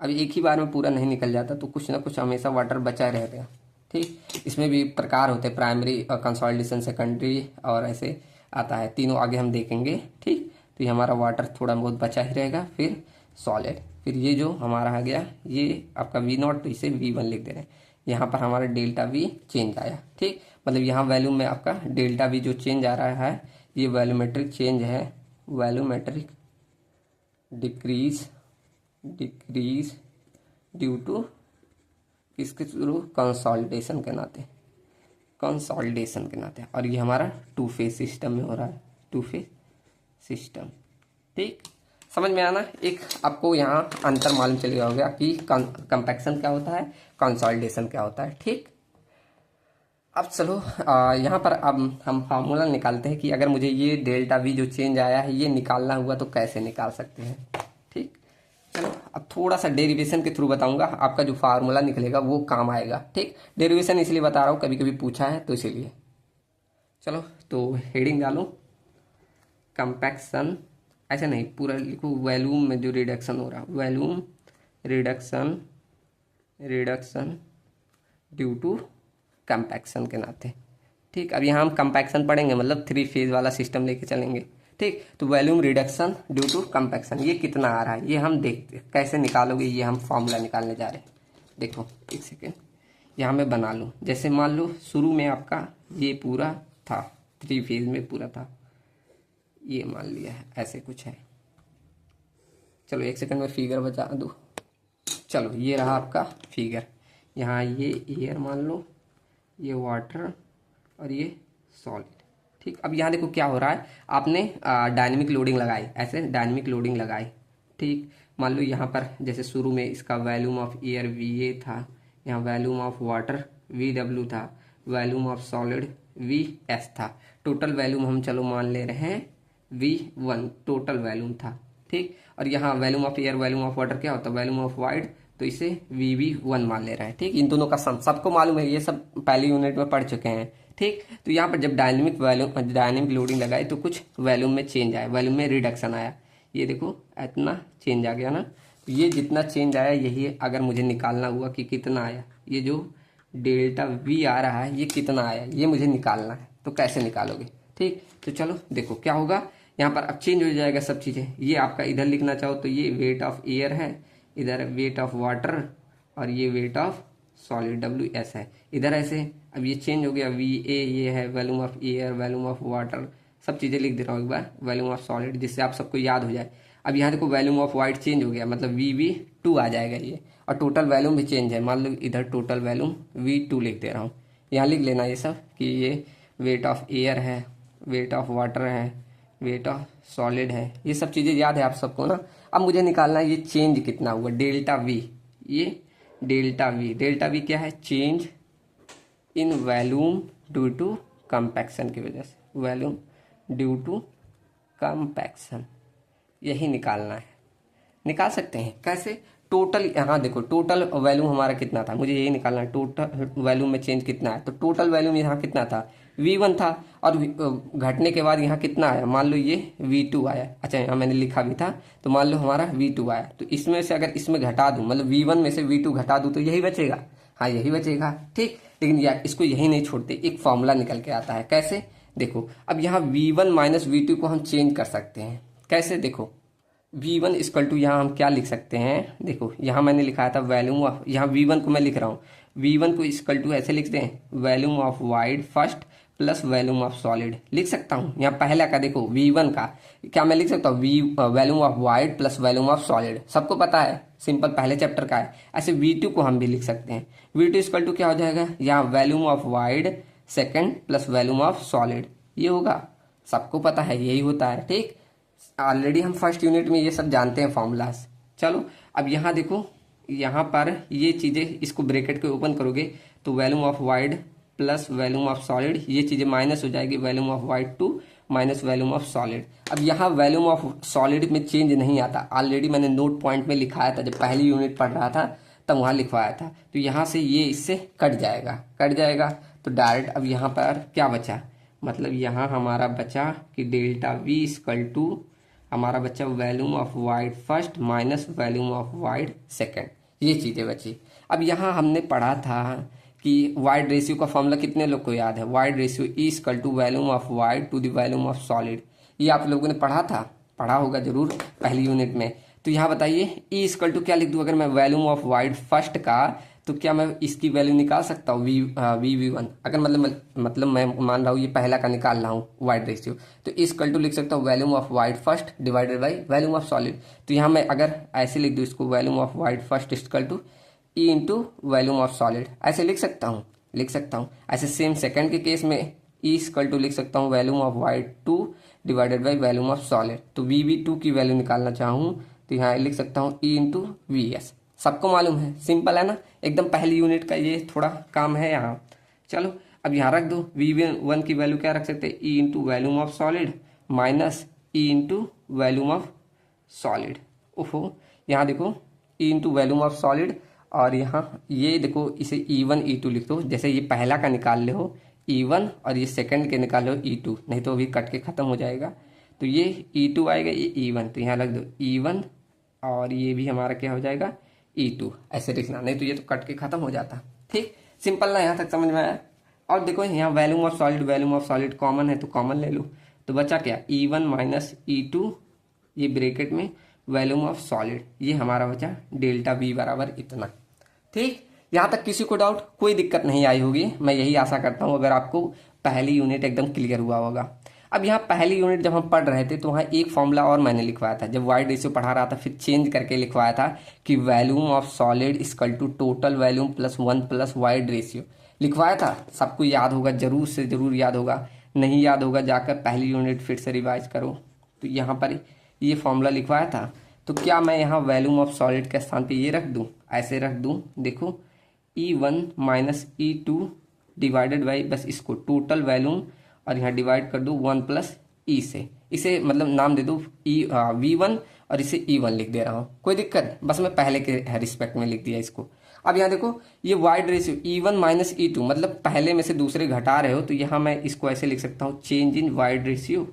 अब एक ही बार में पूरा नहीं निकल जाता, तो कुछ ना कुछ हमेशा वाटर बचा रहेगा। ठीक, इसमें भी प्रकार होते हैं, प्राइमरी और कंसोलिडेशन, सेकेंडरी और ऐसे आता है, तीनों आगे हम देखेंगे। ठीक, तो ये हमारा वाटर थोड़ा बहुत बचा ही रहेगा, फिर सॉलिड, फिर ये जो हमारा आ गया ये आपका V0, तो इसे V1 लिख दे रहे हैं। यहाँ पर हमारा डेल्टा V चेंज आया। ठीक, मतलब यहाँ वॉल्यूम में आपका डेल्टा V जो चेंज आ रहा है ये वॉल्यूमेट्रिक चेंज है, वॉल्यूमेट्रिक डिक्रीज ड्यू टू किसके थ्रू, कंसोलिडेशन के नाते। और ये हमारा 2 फेज सिस्टम में हो रहा है, 2 फेज सिस्टम। ठीक, समझ में आना। एक आपको यहाँ अंतर मालूम चल गया होगा कि कंपैक्शन क्या होता है, कंसोलिडेशन क्या होता है। ठीक, अब चलो यहाँ पर अब हम फार्मूला निकालते हैं कि अगर मुझे ये डेल्टा वी जो चेंज आया है ये निकालना हुआ तो कैसे निकाल सकते हैं। ठीक, चलो अब थोड़ा सा डेरिवेशन के थ्रू बताऊंगा, आपका जो फार्मूला निकलेगा वो काम आएगा। ठीक, डेरिवेशन इसलिए बता रहा हूँ, कभी कभी पूछा है तो इसीलिए। चलो तो हेडिंग डालो कंपैक्शन, ऐसे नहीं पूरा लिखो, वॉल्यूम में जो रिडक्शन हो रहा, volume reduction, reduction due to compaction के नाते। ठीक, अब यहाँ हम कंपैक्शन पढ़ेंगे, मतलब 3 फेज वाला सिस्टम लेके चलेंगे। ठीक, तो volume reduction due to compaction ये कितना आ रहा है ये हम देखते कैसे निकालोगे, ये हम फॉर्मूला निकालने जा रहे हैं। देखो एक सेकेंड, यहाँ मैं बना लूँ, जैसे मान लो शुरू में आपका ये पूरा था, 3 फेज में पूरा था, ये मान लिया है ऐसे कुछ है। चलो एक सेकंड में फिगर बचा दूँ। चलो ये रहा आपका फिगर, यहाँ ये एयर मान लो, ये वाटर और ये सॉलिड। ठीक, अब यहाँ देखो क्या हो रहा है, आपने डायनेमिक लोडिंग लगाई, ऐसे डायनेमिक लोडिंग लगाई। ठीक, मान लो यहाँ पर जैसे शुरू में इसका volume of air V A था, यहाँ volume of water V W था, volume of solid V S था, टोटल वॉल्यूम हम चलो मान ले रहे हैं वी वन टोटल वॉल्यूम था। ठीक, और यहाँ volume of air volume of water क्या होता है, वॉल्यूम ऑफ वाइड, तो इसे वी1 मान ले रहे हैं। ठीक, इन दोनों का सम सबको मालूम है, ये सब पहली यूनिट में पढ़ चुके हैं। ठीक, तो यहाँ पर जब डायनेमिक लोडिंग लगाई तो कुछ वॉल्यूम में चेंज आया, वॉल्यूम में रिडक्शन आया, ये देखो इतना चेंज आ गया ना। तो ये जितना चेंज आया यही अगर मुझे निकालना हुआ कि कितना आया, ये जो डेल्टा वी आ रहा है ये कितना आया ये मुझे निकालना है, तो कैसे निकालोगे। ठीक, तो चलो देखो क्या होगा, यहाँ पर अब चेंज हो जाएगा सब चीज़ें। ये आपका इधर लिखना चाहो तो ये वेट ऑफ एयर है, इधर वेट ऑफ वाटर और ये weight of solid W S है, इधर ऐसे। अब ये चेंज हो गया, वी ए ये है volume of air volume of water, सब चीज़ें लिख दे रहा हूँ एक बार, वॉल्यूम ऑफ सॉलिड, जिससे आप सबको याद हो जाए। अब यहाँ देखो वॉल्यूम ऑफ वाइट चेंज हो गया, मतलब वी2 आ जाएगा ये, और टोटल वॉल्यूम भी चेंज है, मान लो इधर टोटल वॉल्यूम वी2 लिख दे रहा हूँ। यहाँ लिख लेना ये सब कि ये वेट ऑफ एयर है, वेट ऑफ वाटर है, वेट ऑफ सॉलिड है, ये सब चीज़ें याद है आप सबको ना। अब मुझे निकालना है ये चेंज कितना हुआ, डेल्टा वी, ये डेल्टा वी क्या है, change in volume due to compaction की वजह से, वॉल्यूम ड्यू टू कंपैक्शन, यही निकालना है। निकाल सकते हैं कैसे, टोटल, यहाँ देखो टोटल वॉल्यूम हमारा कितना था, मुझे यही निकालना है, टोटल वॉल्यूम में चेंज कितना है। तो टोटल वॉल्यूम यहाँ कितना था, V1 था, और घटने के बाद यहाँ कितना आया, मान लो ये V2 आया। अच्छा यहाँ मैंने लिखा भी था, तो मान लो हमारा V2 आया, तो इसमें से अगर इसमें घटा दूं, मतलब V1 में से V2 घटा दूं तो यही बचेगा, हाँ यही बचेगा। ठीक, लेकिन यार इसको यही नहीं छोड़ते, एक फॉर्मूला निकल के आता है, कैसे देखो, अब यहाँ V1 माइनस V2 को हम चेंज कर सकते हैं, कैसे देखो, V1 इक्वल टू यहाँ हम क्या लिख सकते हैं, देखो यहाँ मैंने लिखा था वॉल्यूम ऑफ, यहाँ V1 को मैं लिख रहा हूँ, V1 को इक्वल टू ऐसे लिखते हैं volume of void first plus volume of solid, लिख सकता हूँ। यहाँ पहला का देखो V1 का क्या मैं लिख सकता हूँ, volume of wide plus volume of solid, सबको पता है, सिंपल पहले चैप्टर का है। ऐसे V2 को हम भी लिख सकते हैं, V2 इक्वल टू क्या हो जाएगा, यहाँ volume of wide second plus volume of solid, ये होगा, सबको पता है यही होता है। ठीक, ऑलरेडी हम फर्स्ट यूनिट में ये सब जानते हैं फॉर्मूलाज। चलो अब यहाँ देखो, यहाँ पर ये चीज़ें, इसको ब्रैकेट को ओपन करोगे तो volume of wide plus volume of solid, ये चीज़ें माइनस हो जाएगी, volume of wide 2 minus volume of solid. अब यहाँ वॉल्यूम ऑफ सॉलिड में चेंज नहीं आता, ऑलरेडी मैंने नोट पॉइंट में लिखाया था, जब पहली यूनिट पढ़ रहा था तब वहाँ लिखवाया था। तो यहाँ से ये इससे कट जाएगा, तो डायरेक्ट अब यहाँ पर क्या बचा, मतलब यहाँ हमारा बचा कि डेल्टा वी इक्वल टू हमारा बच्चा volume of void first minus volume of wide second, ये चीज़ें बची। अब यहाँ हमने पढ़ा था कि वाइड रेशियो का फॉर्मूला कितने लोग को याद है, void ratio e equal to volume of void to the volume of solid, ये आप लोगों ने पढ़ा होगा जरूर पहली यूनिट में। तो यहाँ बताइए ई इक्वल टू क्या लिख दूँ, अगर मैं वॉल्यूम ऑफ वाइड फर्स्ट का, तो क्या मैं इसकी वैल्यू निकाल सकता हूँ वी1, अगर मतलब मैं मान रहा हूँ ये पहला का निकाल रहा हूँ वाइड रेशियो, तो इक्वल टू लिख सकता हूँ volume of void first divided by volume of solid. तो यहाँ मैं अगर ऐसे लिख दूँ इसको, volume of void first equal to e into volume of solid, ऐसे लिख सकता हूँ। ऐसे सेम सेकंड के केस में ई इक्वल टू लिख सकता हूँ volume of wide 2 divided by volume of solid. तो वी2 की वैल्यू निकालना चाहूँ तो यहाँ लिख सकता हूँ ई इंटू वी एस, सबको मालूम है, सिंपल है ना एकदम, पहली यूनिट का ये थोड़ा काम है यहाँ। चलो अब यहाँ रख दो, V1 की वैल्यू क्या रख सकते हैं, E into volume of solid minus E into volume of solid. ओहो, यहाँ देखो E into volume of solid, और यहाँ ये देखो इसे E1 E2 लिख दो, जैसे ये पहला का निकाल ले हो E1 और ये सेकंड के निकाल लो E2, नहीं तो अभी कट के ख़त्म हो जाएगा। तो ये E2 आएगा, ये E1, तो यहाँ लग दो E1 और ये भी हमारा क्या हो जाएगा E2, ऐसे लिखना, नहीं तो ये तो कट के ख़त्म हो जाता। ठीक, सिंपल ना, यहाँ तक समझ में आया। और देखो यहाँ वैल्यूम ऑफ सॉलिड कॉमन है तो कॉमन ले लो, तो बचा क्या E1 माइनस E2, ये ब्रेकेट में वैल्यूम ऑफ सॉलिड, ये हमारा बचा डेल्टा V बराबर इतना। ठीक, यहाँ तक किसी को डाउट, कोई दिक्कत नहीं आई होगी, मैं यही आशा करता हूँ अगर आपको पहली यूनिट एकदम क्लियर हुआ होगा। अब यहाँ पहली यूनिट जब हम पढ़ रहे थे तो वहाँ एक फॉर्मूला और मैंने लिखवाया था, जब वाइड रेशियो पढ़ा रहा था फिर चेंज करके लिखवाया था कि volume of solid equal to total volume plus 1 plus void ratio लिखवाया था। सबको याद होगा, जरूर से जरूर याद होगा, नहीं याद होगा जाकर पहली यूनिट फिर से रिवाइज करो। तो यहाँ पर ये फॉर्मूला लिखवाया था, तो क्या मैं यहाँ वैल्यूम ऑफ सॉलिड के स्थान पे ये रख दूँ, ऐसे रख दूँ, देखो E1 minus E2 divided by, बस इसको टोटल वैल्यूम और यहाँ डिवाइड कर दूँ 1 प्लस E से, इसे मतलब नाम दे दूँ V1 और इसे E1 लिख दे रहा हूँ, कोई दिक्कत, बस मैं पहले के रिस्पेक्ट में लिख दिया इसको। अब यहाँ देखो ये void ratio E1 minus E2 मतलब पहले में से दूसरे घटा रहे हो, तो यहाँ मैं इसको ऐसे लिख सकता हूँ चेंज इन वाइड रेशियो,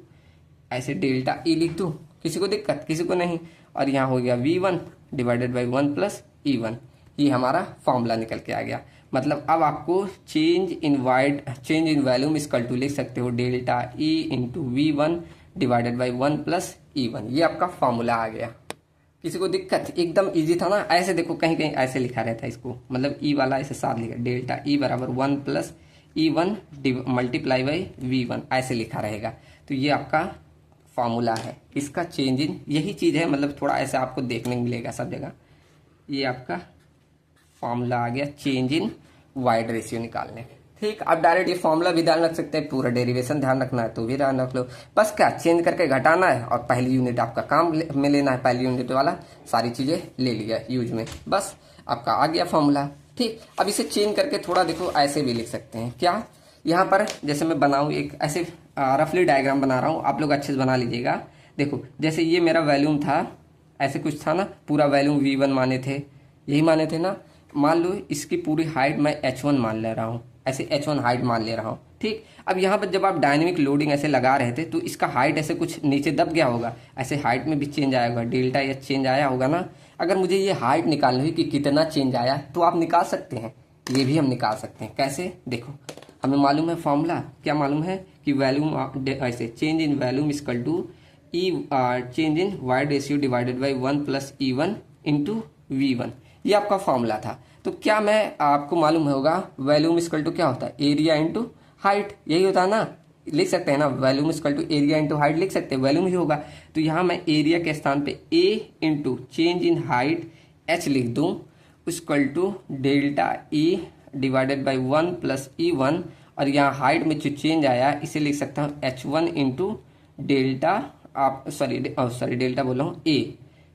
ऐसे डेल्टा E लिख दूँ, किसी को दिक्कत, किसी को नहीं। और यहाँ हो गया V1 divided by 1 plus E1, ये हमारा फॉर्मूला निकल के आ गया। मतलब अब आपको change in volume equal to लिख सकते हो delta E into V1 divided by 1 plus E1, ये आपका फॉर्मूला आ गया। किसी को दिक्कत, एकदम इजी था ना। ऐसे देखो कहीं कहीं ऐसे लिखा रहता है इसको, मतलब E वाला ऐसे साथ लिखा, डेल्टा E बराबर 1 plus E1 multiply by V1 ऐसे लिखा रहेगा। तो ये आपका फॉर्मूला है, इसका चेंज इन यही चीज़ है, मतलब थोड़ा ऐसा आपको देखने को मिलेगा सब जगह। ये आपका फॉर्मूला आ गया चेंज इन वाइड रेशियो निकालने। ठीक, आप डायरेक्ट ये फॉर्मूला भी ध्यान रख सकते हैं, पूरा डेरिवेशन ध्यान रखना है तो भी ध्यान रख लो, बस क्या चेंज करके घटाना है और पहली यूनिट आपका काम में लेना है, पहली यूनिट वाला सारी चीज़ें ले लिया यूज में, बस आपका आ गया फॉर्मूला। ठीक, अब इसे चेंज करके थोड़ा देखो ऐसे भी लिख सकते हैं, क्या यहाँ पर जैसे मैं बनाऊँ एक ऐसे रफली डायग्राम बना रहा हूँ, आप लोग अच्छे से बना लीजिएगा। देखो जैसे ये मेरा वैल्यूम था, ऐसे कुछ था ना, पूरा वैल्यूम V1 माने थे, यही माने थे ना, मान लो इसकी पूरी हाइट मैं H1 मान ले रहा हूँ, ऐसे H1 हाइट मान ले रहा हूँ। ठीक, अब यहाँ पर जब आप डायनेमिक लोडिंग ऐसे लगा रहे थे तो इसका हाइट ऐसे कुछ नीचे दब गया होगा, ऐसे हाइट में भी चेंज आया होगा, डेल्टा या चेंज आया होगा ना। अगर मुझे ये हाइट निकालनी हो कि कितना चेंज आया तो आप निकाल सकते हैं, ये भी हम निकाल सकते हैं। कैसे, देखो हमें मालूम है फॉर्मूला, क्या मालूम है कि वैल्यूम ऐसे change in volume equal to change in void ratio divided by 1 plus E1 into V1, ये आपका फॉर्मूला था। तो क्या मैं आपको मालूम होगा वैल्यूम इक्वल टू क्या होता है, एरिया इंटू हाइट, यही होता है ना, लिख सकते हैं ना, volume equal to area into height लिख सकते हैं, वैल्यूम ही होगा। तो यहाँ मैं एरिया के स्थान पे A into change in height H लिख दूँ equal to delta E divided by 1 plus E1, और यहाँ हाइट में जो चेंज आया इसे लिख सकता हूँ H1 इंटू डेल्टा, आप सॉरी डेल्टा बोल रहा हूँ A,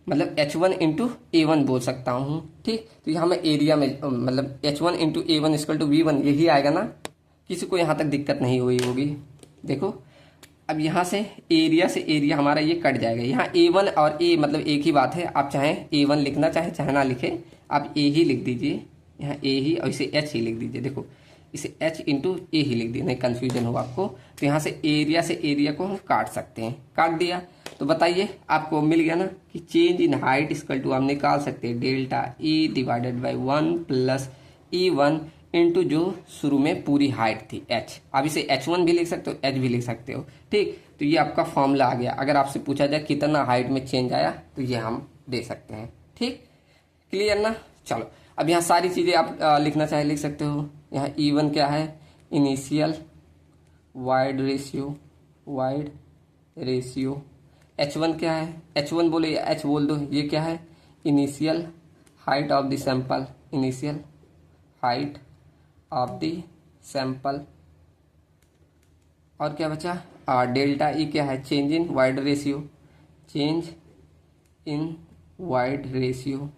मतलब H1 इंटू A1 बोल सकता हूँ। ठीक, तो यहाँ मैं एरिया में मतलब H1 into A1 equal to V1 यही आएगा ना, किसी को यहाँ तक दिक्कत नहीं हुई होगी। देखो अब यहाँ से एरिया हमारा ये कट जाएगा, यहाँ A1 और A मतलब एक ही बात है, आप चाहें A1 लिखना चाहे ना लिखे, आप A ही लिख दीजिए, यहाँ A ही, और इसे H ही लिख दीजिए। देखो इसे H इंटू A ही लिख दिया, नहीं कन्फ्यूजन हो आपको। तो यहाँ से एरिया को हम काट सकते हैं, काट दिया तो बताइए आपको मिल गया ना कि change in height equal to आप निकाल सकते हैं delta E divided by 1 plus E1 into जो शुरू में पूरी हाइट थी H। आप इसे H1 भी लिख सकते हो, H भी लिख सकते हो। ठीक, तो ये आपका फॉर्मूला आ गया। अगर आपसे पूछा जाए कितना हाइट में चेंज आया तो ये हम दे सकते हैं। ठीक, क्लियर ना। चलो अब यहाँ सारी चीज़ें आप लिखना चाहे लिख सकते हो। यहाँ E1 क्या है, इनिशियल वाइड रेशियो। H1 क्या है, H1 बोले या H बोल दो, ये क्या है, initial height of the sample, initial height of the sample. और क्या बचा, डेल्टा E क्या है, change in void ratio, change in void ratio.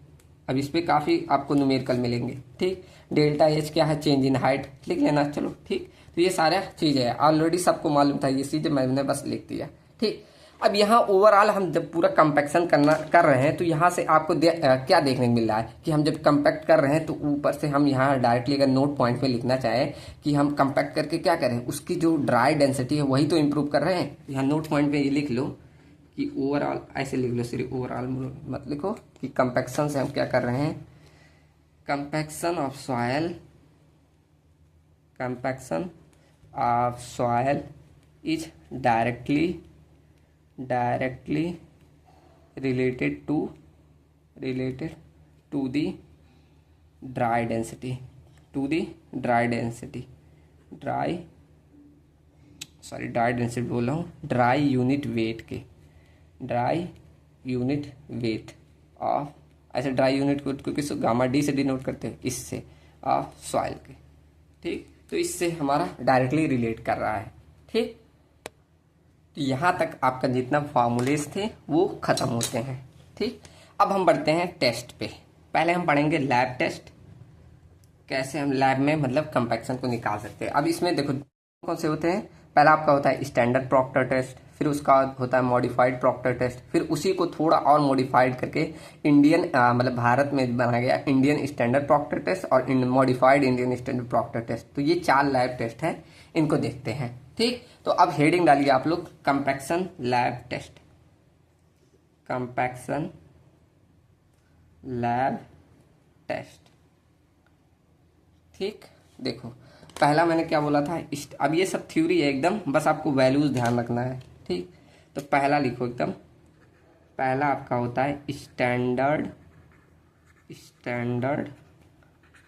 अब इस पे काफ़ी आपको न्यूमेरिकल मिलेंगे। ठीक, डेल्टा एच क्या है, चेंज इन हाइट लिख लेना। चलो ठीक, तो ये सारा चीज़ है, ऑलरेडी सबको मालूम था, ये चीज़ मैंने बस लिख दिया। ठीक, अब यहाँ ओवरऑल हम जब पूरा कंपैक्शन कर रहे हैं तो यहाँ से आपको क्या देखने को मिल रहा है कि हम जब कंपैक्ट कर रहे हैं तो ऊपर से हम यहाँ डायरेक्टली अगर नोट पॉइंट पे लिखना चाहें कि हम कंपैक्ट करके क्या करें, उसकी जो ड्राई डेंसिटी है वही तो इम्प्रूव कर रहे हैं। यहाँ नोट पॉइंट पे ये लिख लो कि ओवरऑल, ऐसे लिख लो, सिर्फ ओवरऑल मत लिखो कि कंपैक्शन से हम क्या कर रहे हैं, compaction of soil is directly related to the dry density बोल रहा हूँ, ड्राई यूनिट वेट ऑफ, ऐसे ड्राई यूनिट को क्योंकि गामा डी से डिनोट करते हैं, इससे ऑफ सॉइल के। ठीक, तो इससे हमारा डायरेक्टली रिलेट कर रहा है। ठीक, तो यहाँ तक आपका जितना फार्मूलेस थे वो खत्म होते हैं। ठीक, अब हम बढ़ते हैं टेस्ट पे। पहले हम पढ़ेंगे लैब टेस्ट, कैसे हम लैब में मतलब कंपैक्शन को निकाल सकते हैं। अब इसमें देखो कौन से होते हैं, पहला आपका होता है स्टैंडर्ड प्रॉक्टर टेस्ट, फिर उसका होता है मॉडिफाइड प्रॉक्टर टेस्ट, फिर उसी को थोड़ा और मॉडिफाइड करके इंडियन मतलब भारत में बनाया गया इंडियन स्टैंडर्ड प्रॉक्टर टेस्ट और modified Indian standard Proctor test. तो ये 4 लैब टेस्ट है, इनको देखते हैं। ठीक, तो अब हेडिंग डालिए आप लोग, compaction lab test, compaction lab test. ठीक, देखो पहला मैंने क्या बोला था, अब ये सब थ्योरी है एकदम, बस आपको वैल्यूज ध्यान रखना है। ठीक, तो पहला लिखो एकदम, पहला आपका होता है स्टैंडर्ड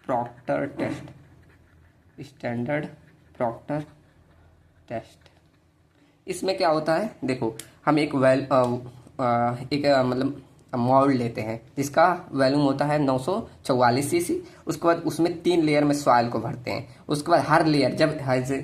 प्रॉक्टर टेस्ट। इसमें क्या होता है, देखो हम एक मतलब मोल्ड लेते हैं जिसका वॉल्यूम होता है 944 सीसी। उसके बाद उसमें 3 लेयर में सॉइल को भरते हैं। उसके बाद हर लेयर जब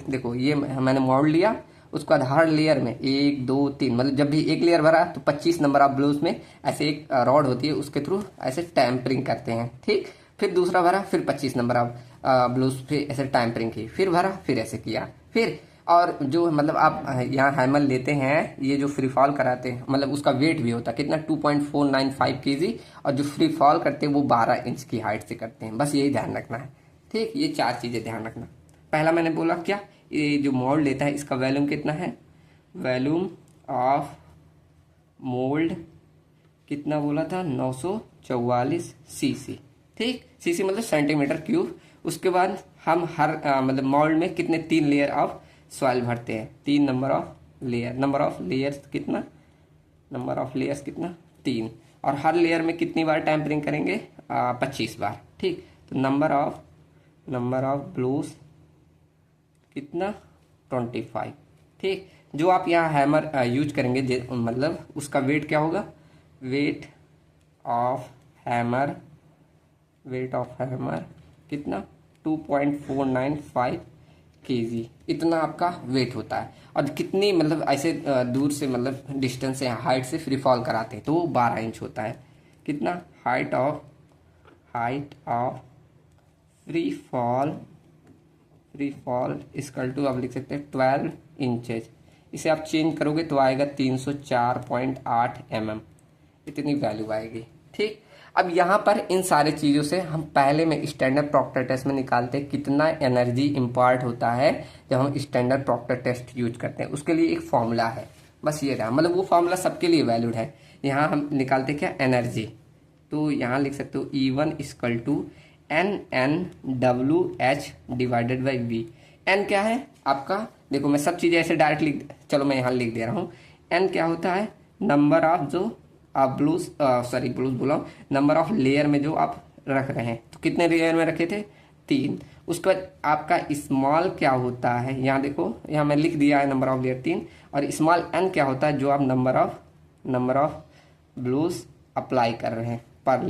देखो ये मैंने मोल्ड लिया, उसके बाद हर लेयर में 1 2 3 मतलब जब भी एक लेयर भरा तो 25 नंबर ऑफ ब्लोज में ऐसे एक रॉड होती है, उसके थ्रू ऐसे टैम्परिंग करते हैं। ठीक, फिर दूसरा भरा, फिर 25 नंबर ऑफ ब्लोज पे ऐसे टैम्परिंग की, फिर भरा, फिर ऐसे किया, फिर और जो मतलब आप यहाँ हैमर लेते हैं, ये जो फ्री फॉल कराते हैं मतलब उसका वेट भी होता है कितना 2.495 kg, और जो फ्री फॉल करते हैं वो 12 इंच की हाइट से करते हैं। बस यही ध्यान रखना है। ठीक, ये 4 चीज़ें ध्यान रखना। पहला मैंने बोला क्या, ये जो मोल्ड लेता है इसका वॉल्यूम कितना है, वॉल्यूम ऑफ मोल्ड कितना बोला था, 944 सीसी। ठीक, सीसी मतलब सेंटीमीटर क्यूब। उसके बाद हम हर मतलब मोल्ड में कितने 3 लेयर ऑफ सॉइल भरते हैं, 3 नंबर ऑफ लेयर्स कितना, 3, और हर लेयर में कितनी बार टैम्परिंग करेंगे, 25 बार। ठीक, तो नंबर ऑफ ब्लोज कितना, 25। ठीक, जो आप यहाँ हैमर यूज करेंगे मतलब उसका वेट क्या होगा, वेट ऑफ हैमर कितना 2.495 kg, इतना आपका वेट होता है। और कितनी मतलब ऐसे दूर से मतलब डिस्टेंस से हाइट से फ्री फॉल कराते हैं तो वो 12 इंच होता है। कितना, height of free fall equal to आप लिख सकते हैं 12 इंचेज। इसे आप चेंज करोगे तो आएगा 304.8 mm, इतनी वैल्यू आएगी। ठीक, अब यहाँ पर इन सारे चीज़ों से हम पहले में स्टैंडर्ड प्रॉक्टर टेस्ट में निकालते हैं कितना एनर्जी इम्पार्ट होता है जब हम स्टैंडर्ड प्रॉक्टर टेस्ट यूज करते हैं। उसके लिए एक फॉर्मूला है, बस ये रहा, मतलब वो फॉर्मूला सबके लिए वैलिड है। यहाँ हम निकालते क्या, एनर्जी, तो यहाँ लिख सकते हो E1 equal to NNWH divided by V। N क्या है आपका, देखो मैं सब चीज़ें ऐसे डायरेक्ट चलो मैं यहाँ लिख दे रहा हूँ। N क्या होता है, नंबर ऑफ जो आप ब्लूज बोला, नंबर ऑफ लेयर में जो आप रख रहे हैं, तो कितने लेयर में रखे थे, 3। उसके बाद आपका स्मॉल क्या होता है, यहाँ देखो यहाँ मैं लिख दिया है नंबर ऑफ लेयर 3, और स्मॉल n क्या होता है जो आप नंबर ऑफ ब्लूज अप्लाई कर रहे हैं पर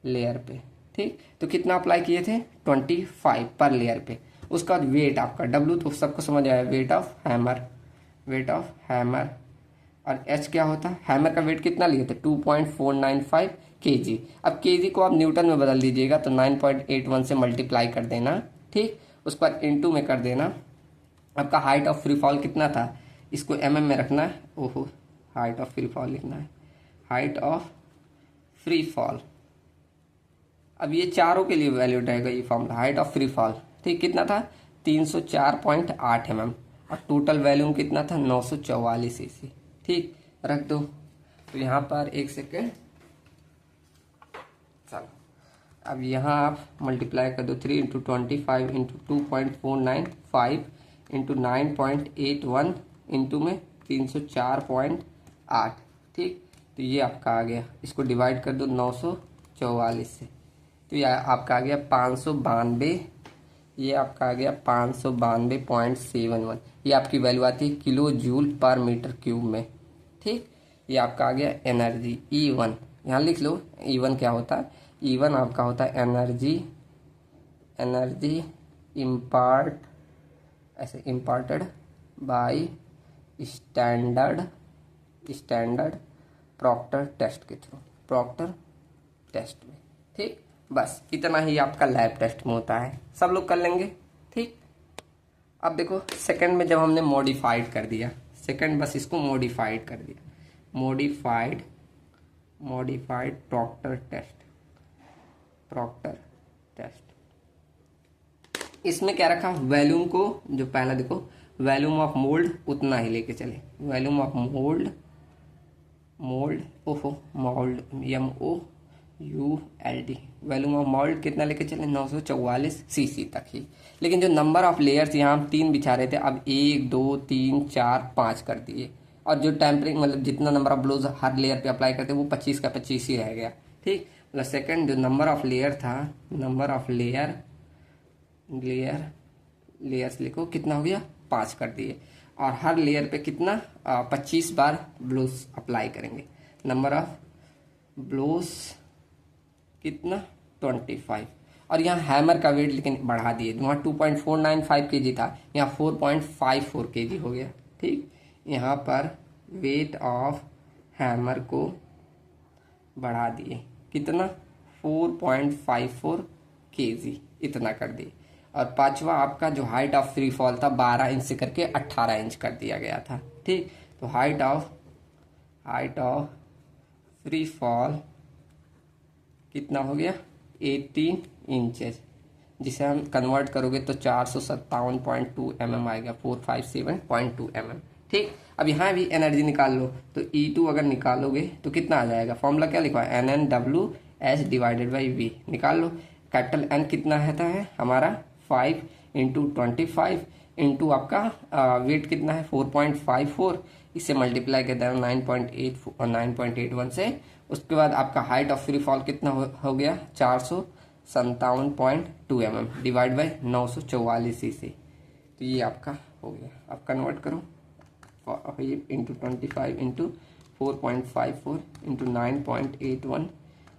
लेयर पे। ठीक, तो कितना अप्लाई किए थे, 25 पर लेयर पे। उसका बाद वेट आपका W तो सबको समझ आया, वेट ऑफ हैमर, और H क्या होता है, हैमर का वेट कितना लिए थे 2.495 केजी। अब केजी को आप न्यूटन में बदल दीजिएगा तो 9.81 से मल्टीप्लाई कर देना, ठीक। उसके बाद इनटू में कर देना। आपका हाइट ऑफ फ्री फॉल कितना था, इसको एमएम में रखना है। ओहो, हाइट ऑफ फ्री फॉल लिखना है, हाइट ऑफ फ्री फॉल। अब ये चारों के लिए वैल्यूड रहेगा ये formula, height of free fall, ठीक। कितना था, 304.8 mm, और टोटल वैल्यूम कितना था, 944 cc, ठीक। रख दो। तो यहाँ पर एक सेकेंड, चलो अब यहाँ आप मल्टीप्लाई कर दो, 3 × 25 × 2.495 × 9.81 इंटू में 304.8, ठीक। तो ये आपका आ गया, इसको डिवाइड कर दो 944 से, तो ये आपका आ गया 592, ये आपका आ गया 592.71। ये आपकी वैल्यू आती है kilo joule per metre cube में, ठीक। ये आपका आ गया एनर्जी E1, यहाँ लिख लो E1 क्या होता है। E1 आपका होता है energy imparted by standard Proctor test के थ्रू, प्रॉक्टर टेस्ट में, ठीक। बस इतना ही आपका लैब टेस्ट में होता है, सब लोग कर लेंगे, ठीक। अब देखो सेकंड में जब हमने मॉडिफाइड कर दिया, सेकंड बस इसको मॉडिफाइड कर दिया, मॉडिफाइड प्रॉक्टर टेस्ट। इसमें क्या रखा, वैल्यूम को जो पहला देखो, वैल्यूम ऑफ मोल्ड उतना ही लेके चले, volume of mould MOULD, volume of mould कितना लेके चले, 944 cc तक ही। लेकिन जो नंबर ऑफ लेयर्स यहाँ हम 3 बिछा रहे थे, अब 1 2 3 4 5 कर दिए, और जो टेम्परिंग मतलब जितना नंबर ऑफ ब्लोज हर लेयर पे अप्लाई करते वो 25 का 25 ही रह गया, ठीक। मतलब सेकंड जो नंबर ऑफ लेयर था, नंबर ऑफ लेयर्स लिखो कितना हो गया, 5 कर दिए, और हर लेयर पे कितना 25 बार ब्लोज अप्लाई करेंगे। नंबर ऑफ ब्लोज कितना 25, और यहाँ हैमर का वेट लेकिन बढ़ा दिए, वहाँ 2.495 kg था, यहाँ 4.54 kg हो गया, ठीक। यहाँ पर वेट ऑफ हैमर को बढ़ा दिए, कितना 4.54 kg, इतना कर दिए। और पांचवा आपका जो हाइट ऑफ फ्री फॉल था 12 इंच से करके 18 इंच कर दिया गया था, ठीक। तो हाइट ऑफ फ्री फॉल कितना हो गया 18 इंचेस, जिसे हम कन्वर्ट करोगे तो 457.2 mm आएगा, 457.2 mm, ठीक। अब यहाँ भी एनर्जी निकाल लो, तो E2 अगर निकालोगे तो कितना आ जाएगा, फॉर्मूला क्या लिखा है, NNWH डिवाइडेड बाई V, निकाल लो। कैपिटल N कितना है हमारा 5 × 25 इंटू आपका वेट कितना है 4.54, इससे मल्टीप्लाई कर देना 9.81 से। उसके बाद आपका हाइट ऑफ फ्री फॉल कितना हो गया 457.2 mm डिवाइड बाई 944 cc, तो ये आपका हो गया। आप कन्वर्ट करो, इंटू 25 इंटू 4.54 इंटू 9.81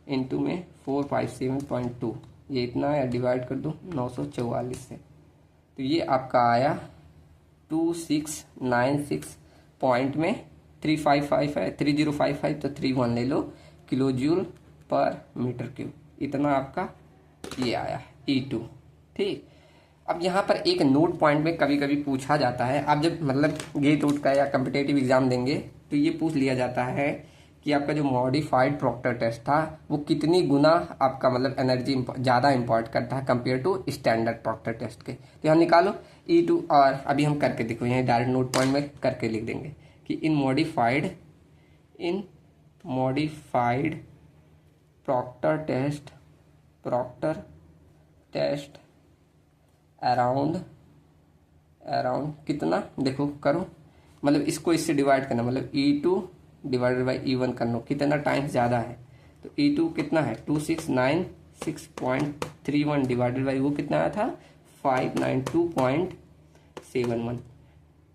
इंटू में 457.2, ये इतना है, डिवाइड कर दो 944 से, तो ये आपका आया 2696 पॉइंट में 355 है, 3055 तो 31 ले लो kilo joule per metre cube, इतना आपका ये आया E2, ठीक। अब यहाँ पर एक नोट पॉइंट में कभी कभी पूछा जाता है, आप जब मतलब गेट उठ का या कम्पिटेटिव एग्जाम देंगे तो ये पूछ लिया जाता है कि आपका जो मॉडिफाइड प्रॉक्टर टेस्ट था वो कितनी गुना आपका मतलब एनर्जी ज़्यादा इम्पोर्ट करता है compare to standard Proctor test के। तो यहाँ निकालो E2, और अभी हम करके देखो, यहाँ डायरेक्ट नोट पॉइंट में करके लिख देंगे कि इन मॉडिफाइड प्रॉक्टर टेस्ट अराउंड कितना, देखो करो, मतलब इसको इससे डिवाइड करना, मतलब E2 डिवाइडेड बाई E1 कर लो, कितना टाइम्स ज़्यादा है, तो E2 कितना है 2696.31 डिवाइडेड बाई वो कितना आया था 592.71,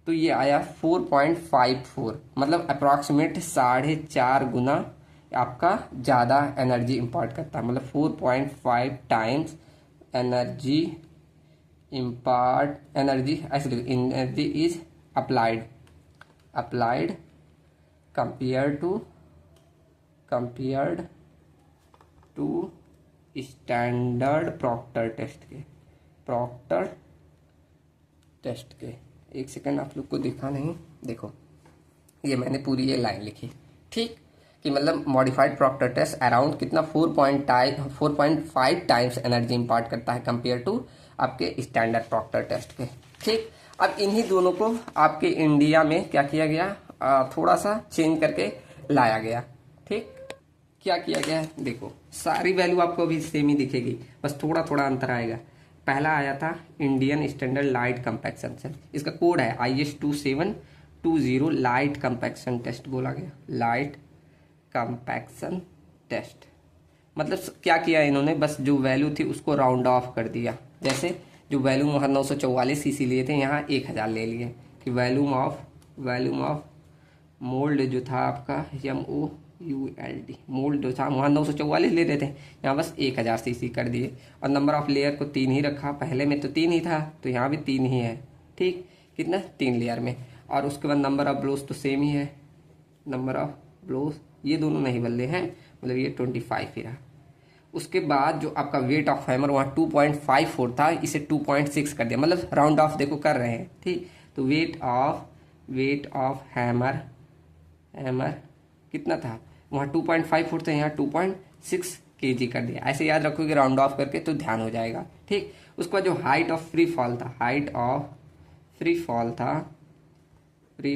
तो ये आया 4.54, मतलब अप्रॉक्सीमेट 4.5 गुना आपका ज़्यादा एनर्जी इम्पोर्ट करता है, मतलब 4.5 टाइम्स एनर्जी ऐसे energy is applied compared to standard Proctor test के। एक सेकंड, आप लोग को दिखा नहीं, देखो ये मैंने पूरी ये लाइन लिखी, ठीक, कि मतलब मॉडिफाइड प्रॉक्टर टेस्ट अराउंड कितना 4.5 टाइम्स एनर्जी इम्पार्ट करता है कंपेयर टू आपके स्टैंडर्ड प्रॉक्टर टेस्ट के, ठीक। अब इन्हीं दोनों को आपके इंडिया में क्या किया गया, थोड़ा सा चेंज करके लाया गया, ठीक। क्या किया गया है, देखो सारी वैल्यू आपको अभी सेम ही दिखेगी, बस थोड़ा थोड़ा अंतर आएगा। पहला आया था Indian standard light compaction test, इसका कोड है IS 2720 लाइट कंपैक्शन टेस्ट बोला गया, लाइट कंपैक्शन टेस्ट। मतलब क्या किया इन्होंने, बस जो वैल्यू थी उसको राउंड ऑफ कर दिया। जैसे जो वैल्यूम वहाँ 944 सीसी लिए थे, यहाँ 1000 ले लिए कि वैल्यूम ऑफ मोल्ड जो था आपका MOULD मोल्ड जो था वहाँ 944 ले रहे थे, यहाँ बस 1000 सीसी कर दिए। और नंबर ऑफ लेयर को 3 ही रखा, पहले में तो 3 ही था तो यहाँ भी 3 ही है, ठीक, कितना 3 लेयर में। और उसके बाद नंबर ऑफ ब्लोस तो सेम ही है, नंबर ऑफ ब्लोस ये दोनों नहीं बदले हैं, मतलब ये 25 ही रहा। उसके बाद जो आपका वेट ऑफ हैमर वहाँ 2.54 था, इसे 2.6 कर दिया, मतलब राउंड ऑफ देखो कर रहे हैं, ठीक। तो वेट ऑफ हैमर कितना था, वहाँ 2.54 था, यहाँ 2.6 kg कर दिया। ऐसे याद रखोगे राउंड ऑफ करके तो ध्यान हो जाएगा, ठीक। उसके बाद जो हाइट ऑफ फ्री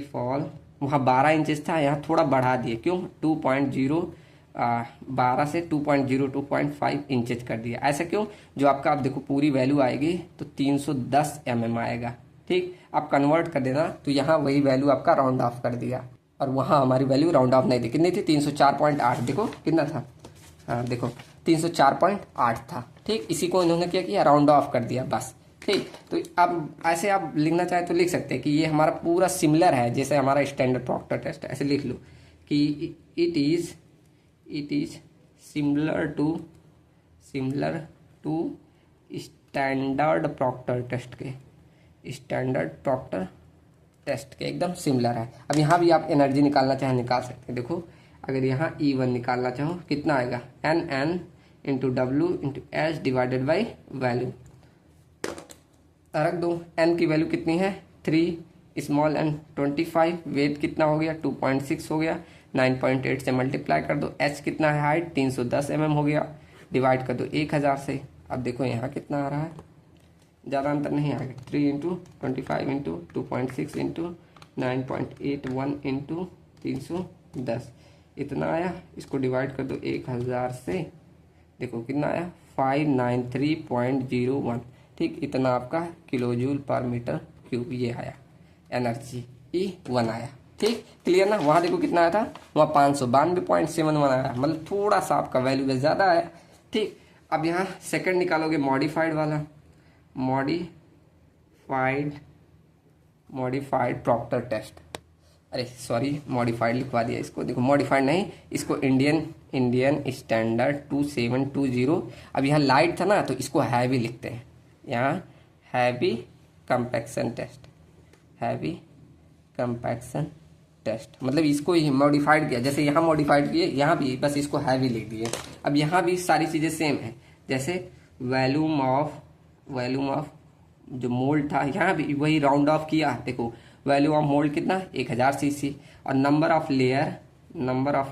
फॉल वहाँ 12 इंचेस था, यहाँ थोड़ा बढ़ा दिए, क्यों 12 से 2.0 इंचेस कर दिया। ऐसा क्यों, जो आपका आप देखो पूरी वैल्यू आएगी तो 310 mm आएगा, ठीक। आप कन्वर्ट कर देना तो यहाँ वही वैल्यू आपका राउंड ऑफ कर दिया, और वहाँ हमारी वैल्यू राउंड ऑफ नहीं थी, कितनी थी 304.8, देखो कितना था, हाँ देखो 304.8 था, ठीक। इसी को इन्होंने क्या किया, राउंड ऑफ कर दिया बस, ठीक। तो अब ऐसे आप लिखना चाहे तो लिख सकते हैं कि ये हमारा पूरा सिमिलर है, जैसे हमारा स्टैंडर्ड प्रॉक्टर टेस्ट, ऐसे लिख लो कि it is similar to standard Proctor test के एकदम सिमिलर है। अब यहाँ भी आप एनर्जी निकालना चाहे निकाल सकते हैं। देखो अगर यहाँ E1 निकालना चाहो कितना आएगा, NN into W into H divided by value, रख दो। N की वैल्यू कितनी है 3, स्मॉल n 25, वेट कितना हो गया 2.6 हो गया, 9.8 से मल्टीप्लाई कर दो। H कितना है, हाइट 310 mm हो गया, डिवाइड कर दो 1000 से। अब देखो यहाँ कितना आ रहा है, ज़्यादा अंतर नहीं आएगा, 3 इंटू 25 इंटू 2.6 इंटू 9.81 इंटू 310 इतना आया। इसको डिवाइड कर दो 1000 से, देखो कितना आया 593.01, ठीक। इतना आपका किलोजूल पर मीटर क्यूब ये आया, एनर्जी E1 आया, ठीक। क्लियर ना। वहाँ देखो कितना आया था, वहाँ 592.71 आया, मतलब थोड़ा सा आपका वैल्यू ज़्यादा आया, ठीक। अब यहाँ सेकंड निकालोगे मॉडिफाइड वाला, मॉडिफाइड प्रॉक्टर टेस्ट, अरे सॉरी मॉडिफाइड लिखवा दिया इसको, देखो मॉडिफाइड नहीं, इसको इंडियन स्टैंडर्ड 2720। अब यहाँ लाइट था ना तो इसको हैवी लिखते हैं, यहाँ हैवी कंपैक्शन टेस्ट, मतलब इसको ही मॉडिफाइड किया, जैसे यहाँ मॉडिफाइड किए यहाँ भी बस इसको हैवी लिख दिए। अब यहाँ भी सारी चीज़ें सेम है, जैसे वैल्यूम ऑफ जो मोल्ड था यहाँ भी वही राउंड ऑफ किया, देखो वैल्यू ऑफ मोल्ड कितना 1000 सीसी, और नंबर ऑफ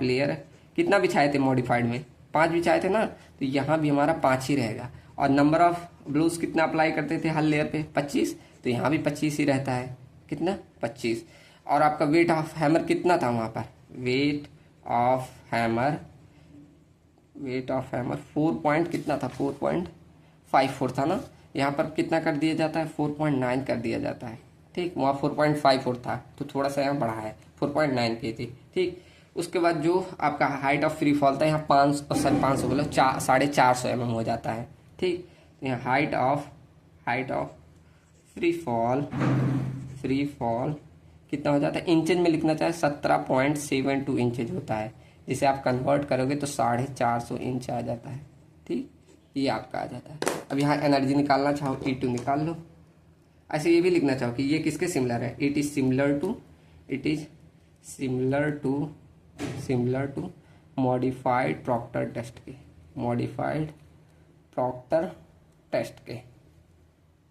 लेयर कितना बिछाए थे मॉडिफाइड में 5 बिछाए थे ना, तो यहाँ भी हमारा 5 ही रहेगा। और नंबर ऑफ ब्लोज कितना अप्लाई करते थे हर लेयर पे 25, तो यहाँ भी 25 ही रहता है, कितना 25। और आपका वेट ऑफ हैमर कितना था वहाँ पर, वेट ऑफ हैमर 4 कितना था 4.54 था ना, यहाँ पर कितना कर दिया जाता है 4.9 कर दिया जाता है, ठीक। वहाँ 4.54 था तो थोड़ा सा यहाँ बढ़ा है 4.9 की थी, ठीक। उसके बाद जो आपका हाइट ऑफ फ्री फॉल था यहाँ 500 बोलो 450 mm हो जाता है, ठीक। यहाँ हाइट ऑफ फ्री फॉल कितना हो जाता है, इंचेज में लिखना चाहे 17.72 इंचेज होता है, जिसे आप कन्वर्ट करोगे तो 450 इंच आ जाता है, ठीक। ये आपका आ जाता है। अब यहाँ एनर्जी निकालना चाहो E2 निकाल लो। ऐसे ये भी लिखना चाहो कि ये किसके सिमिलर है, it is similar to modified Proctor test के, मॉडिफाइड प्रॉक्टर टेस्ट के।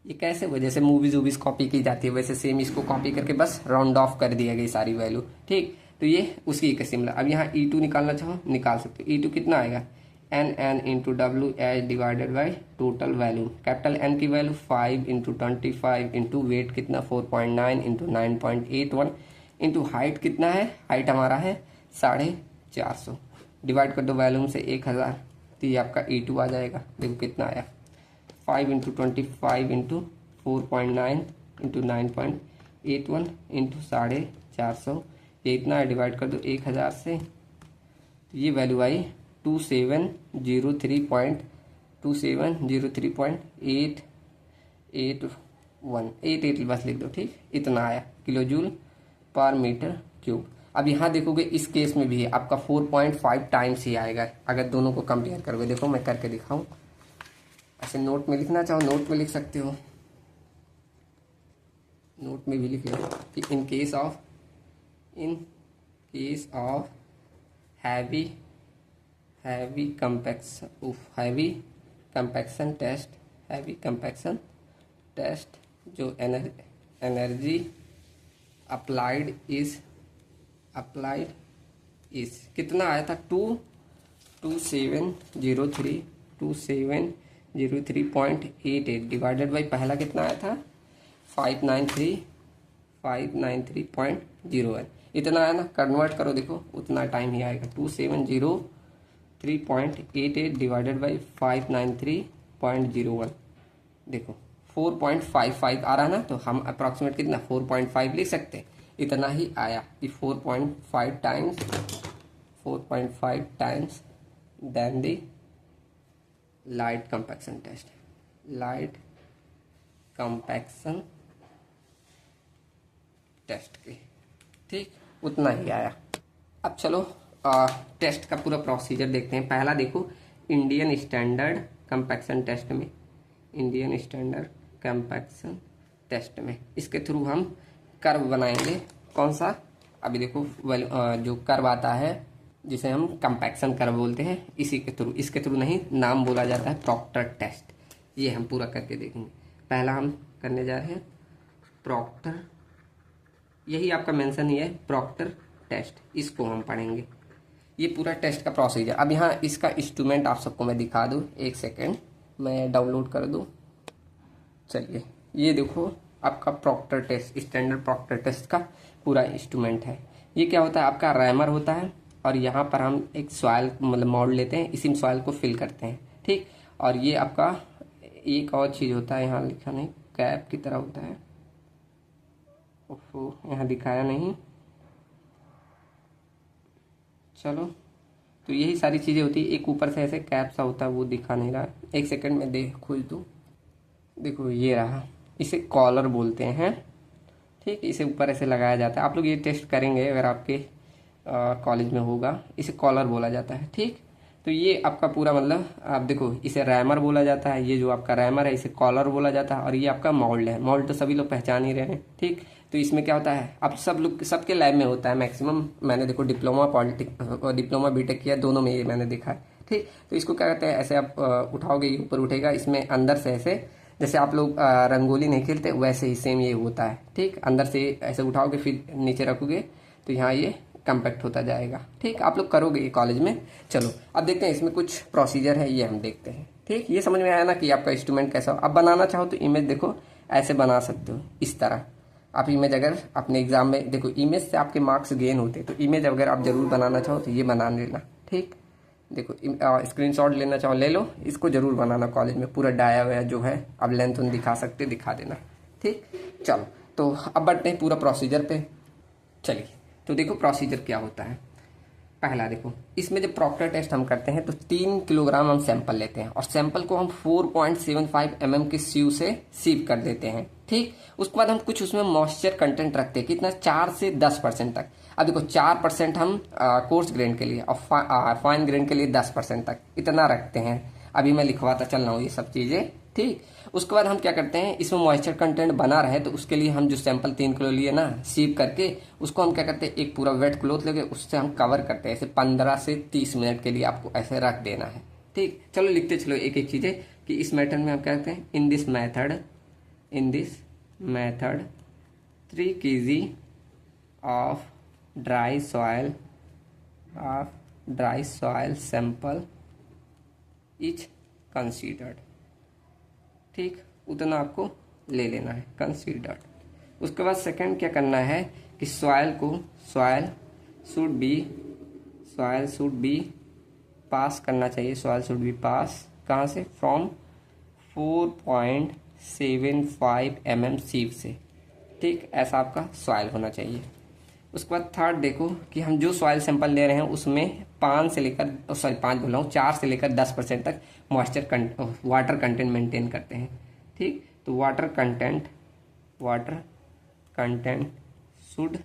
ये कैसे हुआ, जैसे मूवीज वूवीज कॉपी की जाती है वैसे सेम इसको कॉपी करके बस राउंड ऑफ कर दिया गई सारी वैल्यू। ठीक, तो ये उसी के सिमिलर। अब यहाँ E2 निकालना चाहो निकाल सकते हो। E2 कितना आएगा, NN into W H divided by total value. Capital N की वैल्यू 5 इंटू 25 इंटू वेट कितना 4.9 इंटू 9.81 इंटू हाइट कितना है, हाइट हमारा है 450, डिवाइड कर दो वैल्यूम से 1000, तो ये आपका E2 आ जाएगा। देखो कितना आया, 5 इंटू 25 इंटू 4.9 इंटू 9.81 इंटू 450, ये इतना है, डिवाइड कर दो 1000 से, तो ये वैल्यू आई 2703.881 बस लिख दो। ठीक, इतना आया kilo joule per metre cube. अब यहाँ देखोगे इस केस में भी है आपका 4.5 टाइम्स ही आएगा अगर दोनों को कंपेयर करोगे। देखो मैं करके दिखाऊं, ऐसे नोट में लिखना चाहो नोट में लिख सकते हो, नोट में भी लिख लो कि in case of heavy compaction test जो एनर्जी अप्लाइड इज कितना आया था 2703.88 डिवाइडेड बाई पहला कितना आया था 593.01, इतना आया ना। कन्वर्ट करो देखो उतना टाइम ही आएगा, 2703.88 डिवाइडेड बाई 593.01, देखो 4.55 आ रहा ना, तो हम अप्रॉक्सीमेट कितना 4.5 लिख सकते हैं, इतना ही आया कि 4.5 times than the light compaction test के। ठीक, उतना ही आया। अब चलो टेस्ट का पूरा प्रोसीजर देखते हैं। पहला देखो इंडियन स्टैंडर्ड कंपैक्शन टेस्ट में इसके थ्रू हम कर्व बनाएंगे। कौन सा, अभी देखो जो कर्व आता है जिसे हम कंपैक्शन कर्व बोलते हैं, इसके थ्रू नहीं, नाम बोला जाता है प्रॉक्टर टेस्ट। ये हम पूरा करके देखेंगे। पहला हम करने जा रहे हैं प्रॉक्टर, यही आपका मेंशन ही है प्रॉक्टर टेस्ट, इसको हम पढ़ेंगे। ये पूरा टेस्ट का प्रोसीजर। अब यहाँ इसका इंस्ट्रूमेंट आप सबको मैं दिखा दूँ, एक सेकेंड मैं डाउनलोड कर दूँ। चलिए ये देखो आपका Proctor test, standard Proctor test का पूरा इंस्ट्रूमेंट है। ये क्या होता है, आपका रैमर होता है और यहाँ पर हम एक सॉइल मतलब मॉडल लेते हैं, इसी सॉइल को फिल करते हैं। ठीक, और ये आपका एक और चीज़ होता है, यहाँ लिखा नहीं, कैप की तरह होता है, ओहो यहाँ दिखाया नहीं, चलो तो यही सारी चीज़ें होती है। एक ऊपर से ऐसे कैप सा होता है, वो दिखा नहीं रहा, एक सेकंड में खोज दूँ। देखो ये रहा, इसे कॉलर बोलते हैं। ठीक, इसे ऊपर ऐसे लगाया जाता है। आप लोग ये टेस्ट करेंगे अगर आपके कॉलेज में होगा, इसे कॉलर बोला जाता है। ठीक, तो ये आपका पूरा मतलब आप देखो, इसे रैमर बोला जाता है, ये जो आपका रैमर है इसे कॉलर बोला जाता है, और ये आपका मोल्ड है। मोल्ड तो सभी लोग पहचान ही रहे हैं। ठीक, तो इसमें क्या होता है, अब सब लोग सबके लैब में होता है मैक्सिमम। मैंने देखो डिप्लोमा बीटेक किया, दोनों में ये मैंने देखा है। ठीक, तो इसको क्या कहते हैं, ऐसे आप उठाओगे ये ऊपर उठेगा, इसमें अंदर से ऐसे जैसे आप लोग रंगोली नहीं खेलते वैसे ही सेम ये होता है। ठीक, अंदर से ऐसे उठाओगे फिर नीचे रखोगे तो यहाँ ये कंपैक्ट होता जाएगा। ठीक, आप लोग करोगे ये कॉलेज में। चलो अब देखते हैं इसमें कुछ प्रोसीजर है, ये हम देखते हैं। ठीक, ये समझ में आया ना कि आपका इंस्ट्रूमेंट कैसा हो। अब बनाना चाहो तो इमेज देखो ऐसे बना सकते हो, इस तरह आप इमेज अगर अपने एग्जाम में देखो, इमेज से आपके मार्क्स गेन होते हैं, तो इमेज अगर आप जरूर बनाना चाहो तो ये बना लेना। ठीक, देखो स्क्रीनशॉट लेना चाहो ले लो, इसको जरूर बनाना कॉलेज में, पूरा डाया हुआ जो है। अब लेंथ उन दिखा सकते दिखा देना। ठीक, चलो तो अब बढ़ते हैं पूरा प्रोसीजर पे। चलिए तो देखो प्रोसीजर क्या होता है। पहला देखो, इसमें जब प्रॉक्टर टेस्ट हम करते हैं तो 3 किलोग्राम हम सैंपल लेते हैं और सैंपल को हम 4.75 mm के सीव से सीव कर देते हैं। ठीक, उसके बाद हम कुछ उसमें मॉइस्चर कंटेंट रखते हैं, कितना 4 से 10% तक। अब देखो 4% हम कोर्स ग्रेन के लिए और फाइन ग्रेन के लिए 10% तक इतना रखते हैं। अभी मैं लिखवाता चल रहा हूँ ये सब चीज़ें। ठीक, उसके बाद हम क्या करते हैं, इसमें मॉइस्चर कंटेंट बना रहे तो उसके लिए हम जो सैंपल 3 किलो लिए ना सीव करके, उसको हम क्या करते हैं, एक पूरा वेट क्लोथ लेके उससे हम कवर करते हैं। ऐसे 15 से 30 मिनट के लिए आपको ऐसे रख देना है। ठीक, चलो लिखते चलो एक एक चीज़ें कि इस मेथड में हम क्या कहते हैं, in this method 3 kg of dry soil sample is considered. ठीक, उतना आपको ले लेना है कंसीडर्ड। उसके बाद सेकंड क्या करना है कि सॉयल शुड बी पास करना चाहिए, सॉयल शुड बी पास कहाँ से, फ्रॉम 4.75 mm सीव से। ठीक, ऐसा आपका सॉयल होना चाहिए। उसके बाद थर्ड देखो कि हम जो सॉयल सैंपल ले रहे हैं उसमें 4 से लेकर 10% तक वाटर कंटेंट मेंटेन करते हैं। ठीक, तो water content should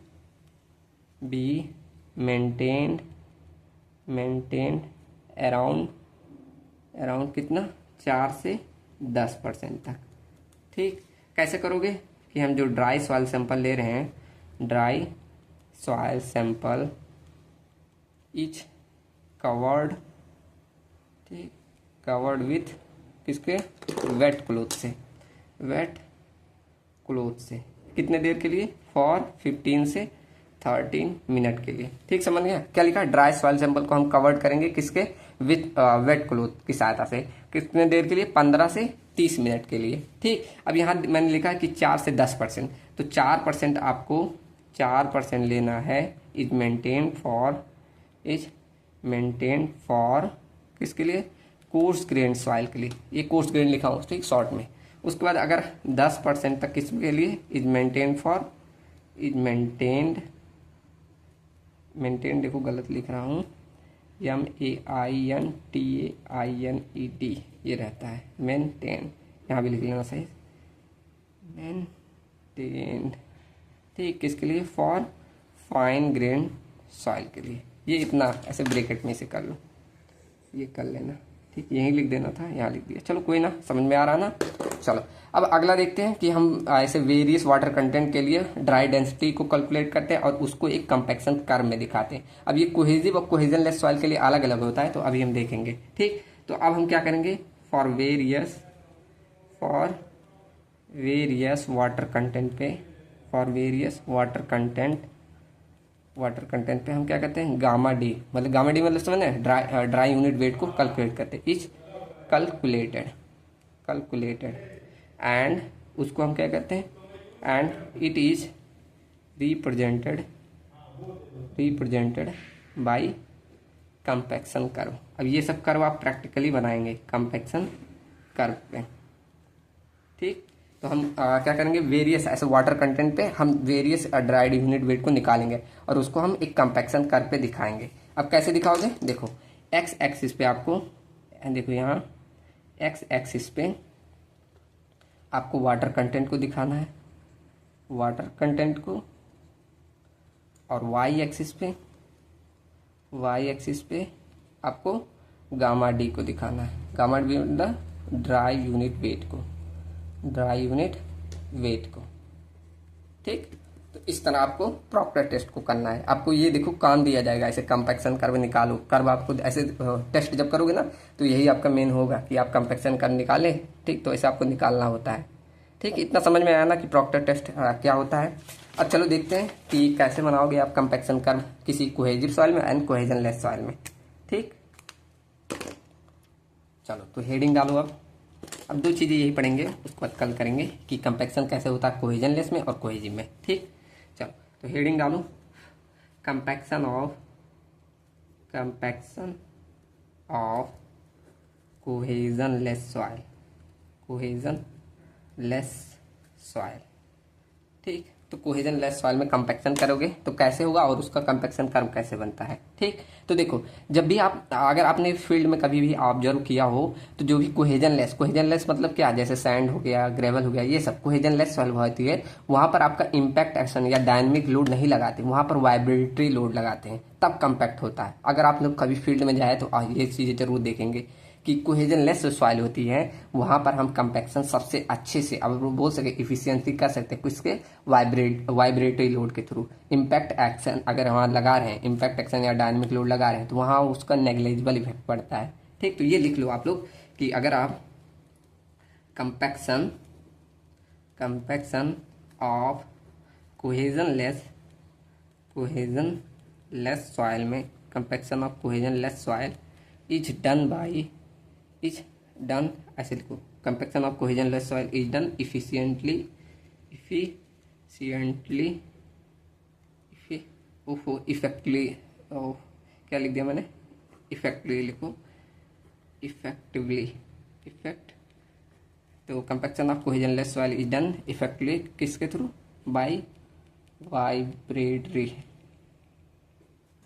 be maintained around कितना, 4 से 10% तक। ठीक, कैसे करोगे कि हम जो ड्राई सॉयल सैंपल ले रहे हैं, dry soil sample is covered, ठीक, कवर्ड विथ किसके, वेट क्लोथ से कितने देर के लिए, फॉर 15 से 13 मिनट के लिए। ठीक, समझ गया क्या लिखा, ड्राई सॉयल सैंपल को हम कवर्ड करेंगे किसके, विथ वेट क्लोथ की सहायता से, कितने देर के लिए, 15 से 30 मिनट के लिए। ठीक, अब यहाँ मैंने लिखा है कि 4 से 10%, तो 4% आपको 4% लेना है, इज मेंटेन फॉर किसके लिए, कोर्स ग्रेन सॉइल के लिए। ये कोर्स ग्रेन लिखा हूँ, ठीक, शॉर्ट में। उसके बाद अगर 10% तक किसके लिए, इज मेंटेन देखो गलत लिख रहा हूँ, MEAINTAINED ये रहता है, मेंटेन, यहाँ भी लिख लेना सही, मेंटेन। ठीक, किसके लिए, फॉर फाइन ग्रेन सॉइल के लिए। ये इतना ऐसे ब्रैकेट में से कर लो, ये कर लेना। ठीक, यहीं लिख देना था, यहाँ लिख दिया, चलो कोई ना, समझ में आ रहा ना। चलो अब अगला देखते हैं कि हम ऐसे वेरियस वाटर कंटेंट के लिए ड्राई डेंसिटी को कैलकुलेट करते हैं और उसको एक कंपैक्शन कर्व में दिखाते हैं। अब ये कोहेजिव और कोहेजनलेस सॉइल के लिए अलग अलग होता है, तो अभी हम देखेंगे। ठीक, तो अब हम क्या करेंगे, फॉर वेरियस वाटर कंटेंट पे हम क्या करते हैं, गामा डी मतलब समझ रहे, ड्राई यूनिट वेट को कैलकुलेट करते हैं, इज कैलकुलेटेड एंड उसको हम क्या कहते हैं, and it is represented by compaction curve. अब ये सब कर्व आप प्रैक्टिकली बनाएंगे कंपैक्शन कर्व पे। ठीक, तो हम क्या करेंगे, वेरियस ऐसे वाटर कंटेंट पे हम वेरियस ड्राइड यूनिट वेट को निकालेंगे और उसको हम एक कंपैक्शन कर्व पे दिखाएंगे। अब कैसे दिखाओगे, देखो एक्स एक्सिस पे आपको, देखो यहाँ एक्स एक्सिस पे आपको वाटर कंटेंट को दिखाना है, वाटर कंटेंट को, और वाई एक्सिस पे आपको गामा डी को दिखाना है, गामा डी मतलब ड्राई यूनिट वेट को। ठीक, तो इस तरह आपको प्रॉक्टर टेस्ट को करना है। आपको ये देखो काम दिया जाएगा, ऐसे कंपैक्शन कर्व निकालो, कर्व आपको ऐसे टेस्ट जब करोगे ना तो यही आपका मेन होगा कि आप कंपैक्शन कर्व निकालें। ठीक, तो ऐसे आपको निकालना होता है। ठीक, इतना समझ में आया ना कि प्रॉक्टर टेस्ट क्या होता है। अब चलो देखते हैं कि कैसे बनाओगे आप कंपैक्शन कर्व किसी कोहेजिव सॉइल में एंड कोहेजनलेस सॉइल में। ठीक, चलो तो हेडिंग डालो। अब 2 चीज़ें यही पढ़ेंगे, उसको बाद कल करेंगे कि कंपैक्शन कैसे होता है कोहेजनलेस में और कोहेजिव में। ठीक, चलो तो हेडिंग डालो, कंपैक्शन ऑफ कोहेजनलेस सॉइल। ठीक, तो कोहेजनलेस सॉइल में कंपैक्शन करोगे तो कैसे होगा और उसका कंपैक्शन कर्व कैसे बनता है। ठीक, तो देखो जब भी अगर आपने फील्ड में कभी भी ऑब्जर्व किया हो तो जो भी कोहेजनलेस मतलब क्या, जैसे सैंड हो गया, ग्रेवल हो गया, ये सब कोहेजनलेस सॉइल होती है, वहां पर आपका इम्पैक्ट एक्शन या डायनेमिक लोड नहीं लगाते, वहां पर वाइब्रेटरी लोड लगाते हैं, तब कंपैक्ट होता है। अगर आप लोग कभी फील्ड में जाए तो ये चीजें जरूर देखेंगे कि कोहेजनलेस जो सॉइल होती है वहां पर हम कंपैक्शन सबसे अच्छे से, अब बोल सके इफिशियंसी कर सकते हैं किसके, वाइब्रेटरी लोड के थ्रू। इम्पैक्ट एक्शन अगर वहाँ लगा रहे हैं, इम्पैक्ट एक्शन या डायनेमिक लोड लगा रहे हैं तो वहाँ उसका नेग्लिजिबल इफेक्ट पड़ता है। ठीक, तो ये लिख लो आप लोग कि अगर आप कंपैक्शन ऑफ कोहेजनलेस सॉइल में, compaction of cohesionless soil is done ऐसे लिखो, compaction of cohesionless soil is done efficiently effectively, क्या लिख दिया मैंने, इफेक्टली लिखो, तो compaction of cohesionless soil is done effectively किसके थ्रू, बाय वाइब्रेटरी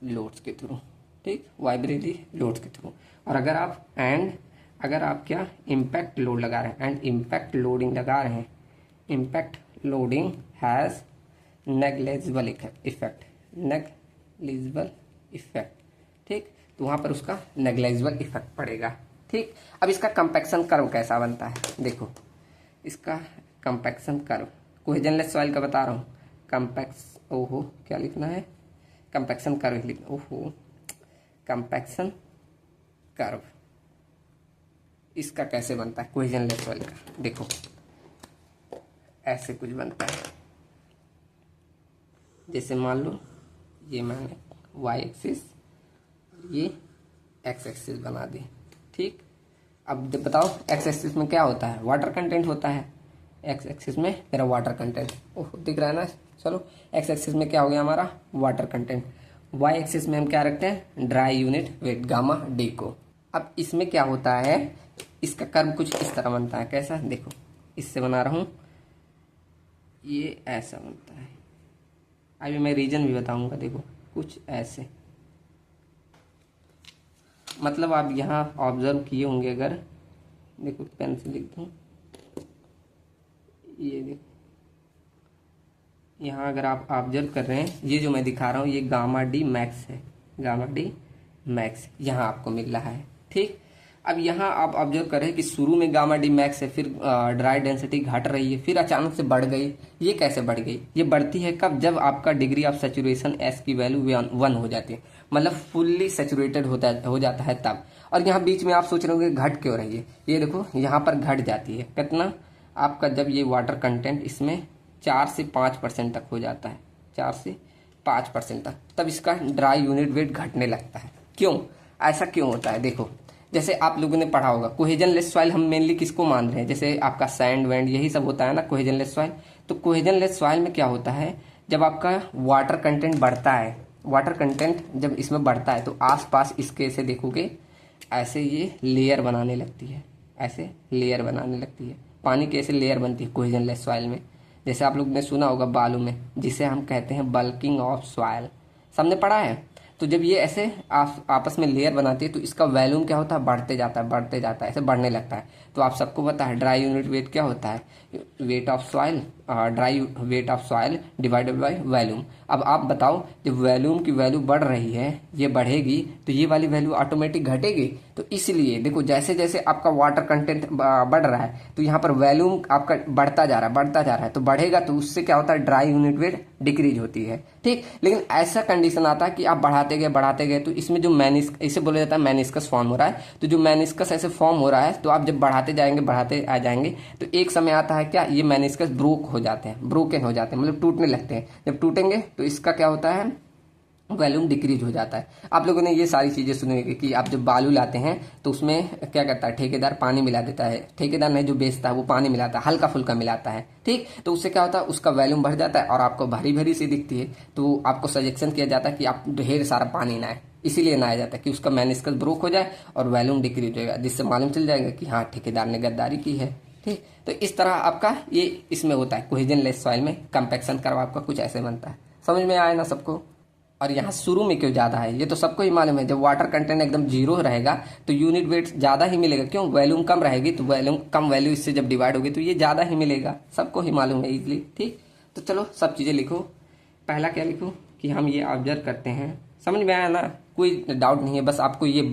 लोड्स के थ्रू, ठीक, वाइब्रेटरी लोड्स के थ्रू। और अगर आप क्या इम्पैक्ट लोड लगा रहे हैं, एंड इम्पैक्ट लोडिंग लगा रहे हैं, impact loading has negligible effect, ठीक, तो वहाँ पर उसका नेग्लिजिबल इफेक्ट पड़ेगा, ठीक। अब इसका कंपैक्शन कर्व कैसा बनता है, देखो इसका कंपैक्शन कर्व कोहेजनलेस सॉइल का बता रहा हूँ, क्या लिखना है, कंपैक्शन कर्व लिखना, कंपैक्शन कर्व इसका कैसे बनता है कोहेजनलेस सॉइल का, देखो ऐसे कुछ बनता है। जैसे मान लो ये मैंने वाई एक्सिस, ये एक्स एक्सिस बना दी, ठीक। अब बताओ एक्स एक्सिस में क्या होता है, वाटर कंटेंट होता है, एक्स एक्सिस में मेरा वाटर कंटेंट, दिख रहा है ना, चलो एक्स एक्सिस में क्या हो गया हमारा वाटर कंटेंट, वाई एक्सिस में हम क्या रखते हैं, dry unit weight gamma D को। अब इसमें क्या होता है, इसका कर्व कुछ इस तरह बनता है, कैसा, देखो इससे बना रहा हूं, ये ऐसा बनता है, अभी मैं रीजन भी बताऊंगा, देखो कुछ ऐसे, मतलब आप यहाँ ऑब्जर्व किए होंगे, अगर देखो पेन से लिख दूँ, ये देखो यहाँ अगर आप ऑब्जर्व कर रहे हैं, ये जो मैं दिखा रहा हूँ ये गामा डी मैक्स है, गामा डी मैक्स यहाँ आपको मिल रहा है, ठीक। अब यहाँ आप ऑब्जर्व कर रहे हैं कि शुरू में गामा डी मैक्स है, फिर ड्राई डेंसिटी घट रही है, फिर अचानक से बढ़ गई। ये कैसे बढ़ गई, ये बढ़ती है कब, जब आपका डिग्री ऑफ सेचुरेशन एस की वैल्यू 1 हो जाती है, मतलब फुल्ली सेचुरेटेड हो जाता है तब। और यहाँ बीच में आप सोच रहे होंगे घट क्यों रही है, ये देखो यहाँ पर घट जाती है, कितना आपका, जब ये वाटर कंटेंट इसमें 4 से 5% तक हो जाता है, 4 से 5% तक, तब इसका ड्राई यूनिट वेट घटने लगता है। क्यों, ऐसा क्यों होता है, देखो जैसे आप लोगों ने पढ़ा होगा कोहेजनलेस सॉइल हम मेनली किसको मान रहे हैं, जैसे आपका सैंड वैंड यही सब होता है ना कोहेजनलेस सॉइल। तो कोहेजनलेस सॉइल में क्या होता है, जब आपका वाटर कंटेंट बढ़ता है, वाटर कंटेंट जब इसमें बढ़ता है तो आसपास इसके ऐसे देखोगे, ऐसे ये लेयर बनाने लगती है, ऐसे लेयर बनाने लगती है, पानी की ऐसे लेयर बनती है कोहेजनलेस सॉइल में। जैसे आप लोग ने सुना होगा बालू में, जिसे हम कहते हैं बल्किंग ऑफ सॉइल, सबने पढ़ा है। तो जब ये ऐसे आपस में लेयर बनाती है तो इसका वॉल्यूम क्या होता है, बढ़ते जाता है, ऐसे बढ़ने लगता है। तो आप सबको पता है ड्राई यूनिट वेट क्या होता है, weight of soil, dry weight of soil divided by volume. अब आप बताओ, जब वॉल्यूम की वैल्यू बढ़ रही है, ये बढ़ेगी तो ये वाली वैल्यू ऑटोमेटिक घटेगी। तो इसलिए देखो जैसे जैसे आपका वाटर कंटेंट बढ़ रहा है तो यहाँ पर वॉल्यूम आपका बढ़ता जा रहा है, तो बढ़ेगा तो उससे क्या होता है, ड्राई यूनिट वेट डिक्रीज होती है, ठीक। लेकिन ऐसा कंडीशन आता है कि आप बढ़ाते गए तो इसमें जो इसे बोला जाता है मैनिस्कस फॉर्म हो रहा है। तो जो मैनिस्कस ऐसे फॉर्म हो रहा है, तो आप जब बढ़ाते आ जाएंगे तो एक समय आता है क्या, ये मैनिस्कस ब्रोकन हो जाते हैं, मतलब टूटने लगते हैं। जब टूटेंगे तो इसका क्या होता है, वॉल्यूम डिक्रीज हो जाता है। आप लोगों ने ये सारी चीजें सुनी होगी कि आप जब बालू लाते हैं तो उसमें क्या करता है, ठेकेदार पानी मिला देता है, ठेकेदार नहीं जो बेचता है वो पानी मिलाता है, हल्का फुल्का मिलाता है, ठीक। तो उससे क्या होता है, उसका वॉल्यूम बढ़ जाता है और आपको भारी भारी सी दिखती है। तो आपको सजेशन किया जाता है कि आप ढेर सारा पानी नहाए, इसीलिए नहाया जाता है कि उसका मैनिस्कस ब्रोक हो जाए और वॉल्यूम डिक्रीज होगा, जिससे मालूम चल जाएगा कि हाँ ठेकेदार ने गद्दारी की है, ठीक। तो इस तरह आपका ये इसमें होता है कोहेजनलेस सॉइल में कंपैक्शन कर्व आपका कुछ ऐसे बनता है। समझ में आया ना सबको। और यहाँ शुरू में क्यों ज्यादा है, ये तो सबको ही मालूम है, जब वाटर कंटेंट एकदम जीरो रहेगा तो यूनिट वेट ज्यादा ही मिलेगा। क्यों, वॉल्यूम कम रहेगी तो वॉल्यूम कम, वैल्यू इससे जब डिवाइड होगी तो ये ज्यादा ही मिलेगा, सबको ही मालूम है इजीली, ठीक। तो चलो सब चीजें लिखो। पहला क्या लिखो कि हम ये ऑब्जर्व करते हैं, समझ में आया ना, कोई डाउट नहीं है। बस आपको ये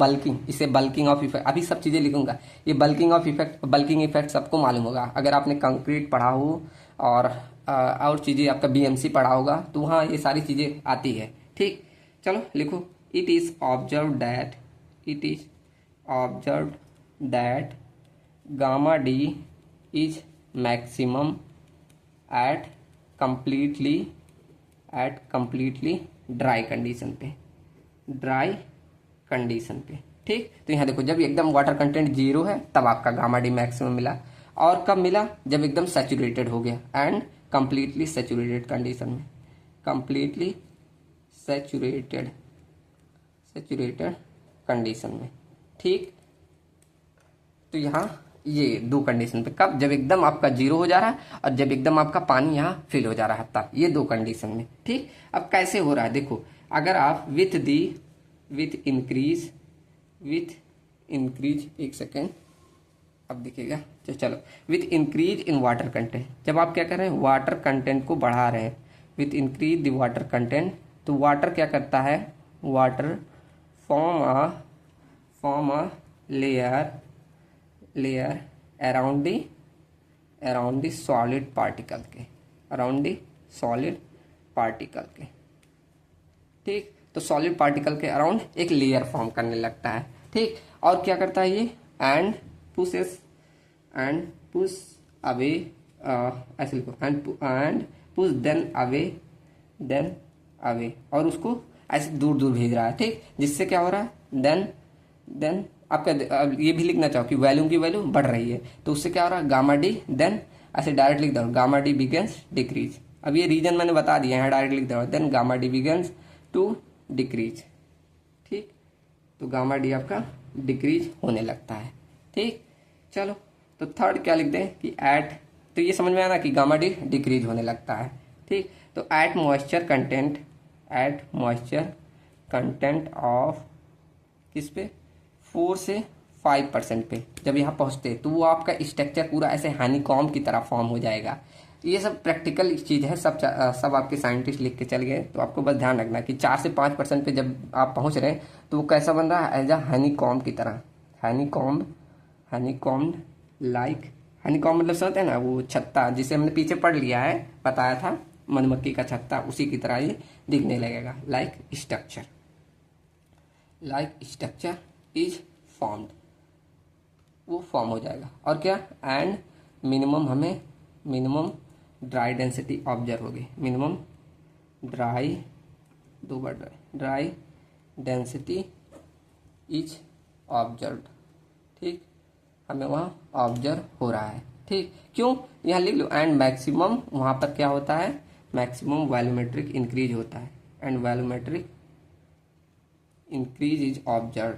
इसे बल्किंग ऑफ इफेक्ट, अभी सब चीजें लिखूंगा। ये बल्किंग इफेक्ट सबको मालूम होगा, अगर आपने कंक्रीट पढ़ा हो और चीजें आपका बीएमसी पढ़ा होगा तो वहाँ ये सारी चीजें आती है, ठीक। चलो लिखो, it is observe observe that gamma d is maximum at completely dry condition पे, ड्राई कंडीशन पे। ठीक, तो यहाँ देखो जब एकदम वाटर कंटेंट जीरो है तब आपका गामा डी मैक्सिमम मिला, और कब मिला जब एकदम सैचुरेटेड हो गया एंड कंप्लीटली सैचुरेटेड कंडीशन में, कंप्लीटली सैचुरेटेड कंडीशन में। ठीक, तो यहाँ ये दो कंडीशन पे, कब जब एकदम आपका जीरो हो जा रहा है और जब एकदम आपका पानी यहाँ फिल हो जा रहा है, तब ये दो कंडीशन में। ठीक, अब कैसे हो रहा है देखो, अगर आप विथ इंक्रीज एक सेकेंड, अब दिखेगा तो चलो, with increase in water content, जब आप क्या कर रहे हैं वाटर कंटेंट को बढ़ा रहे हैं, with increase the water content, तो वाटर क्या करता है, water form a layer around the solid particle के, अराउंड द सॉलिड पार्टिकल के। ठीक, तो सॉलिड पार्टिकल के अराउंड एक लेयर फॉर्म करने लगता है। ठीक, और क्या करता है ये, एंड पुश अवे, ऐसे लिखो, एंड पुश देन अवे, और उसको ऐसे दूर दूर भेज रहा है। ठीक, जिससे क्या हो रहा है, देन आपका ये भी लिखना चाहो कि वॉल्यूम की वैल्यू बढ़ रही है, तो उससे क्या हो रहा है, गामा डी, देन ऐसे डायरेक्ट लिख दो गामा डी बिगेंस डिक्रीज। अब ये रीजन मैंने बता दिया है, डायरेक्ट लिख दो, then gamma d begins to decrease. ठीक, तो गामा डी आपका डिक्रीज होने लगता है। ठीक, चलो, तो थर्ड क्या लिख दें कि एट, तो ये समझ में आना कि गामा डी डिक्रीज होने लगता है। ठीक, तो एट मॉइस्चर कंटेंट ऑफ किस पे, 4 से 5% पे जब यहाँ पहुँचते तो वो आपका स्ट्रक्चर पूरा ऐसे हनीकॉम्ब की तरह फॉर्म हो जाएगा। ये सब प्रैक्टिकल चीज़ है, सब आपके साइंटिस्ट लिख के चल गए, तो आपको बस ध्यान रखना कि 4 से 5% पे जब आप पहुँच रहे हैं तो वो कैसा बन रहा है, एज अ हनीकॉम्ब की तरह, हनीकॉम्ब लाइक, हनीकॉम्ब मतलब समझते हैं ना, वो छत्ता जिसे हमने पीछे पढ़ लिया है, बताया था मधुमक्खी का छत्ता, उसी की तरह ये दिखने लगेगा, लाइक स्ट्रक्चर इज फॉर्म्ड, वो फॉर्म हो जाएगा। और क्या, and minimum dry density observe होगी, minimum dry density is observed. ठीक, हमें वहाँ ऑब्जर्व हो रहा है। ठीक, क्यों, यहाँ लिख लो, एंड मैक्सिमम, वहाँ पर क्या होता है, मैक्सिमम वॉल्यूमेट्रिक इंक्रीज होता है, and volumetric increase is observed.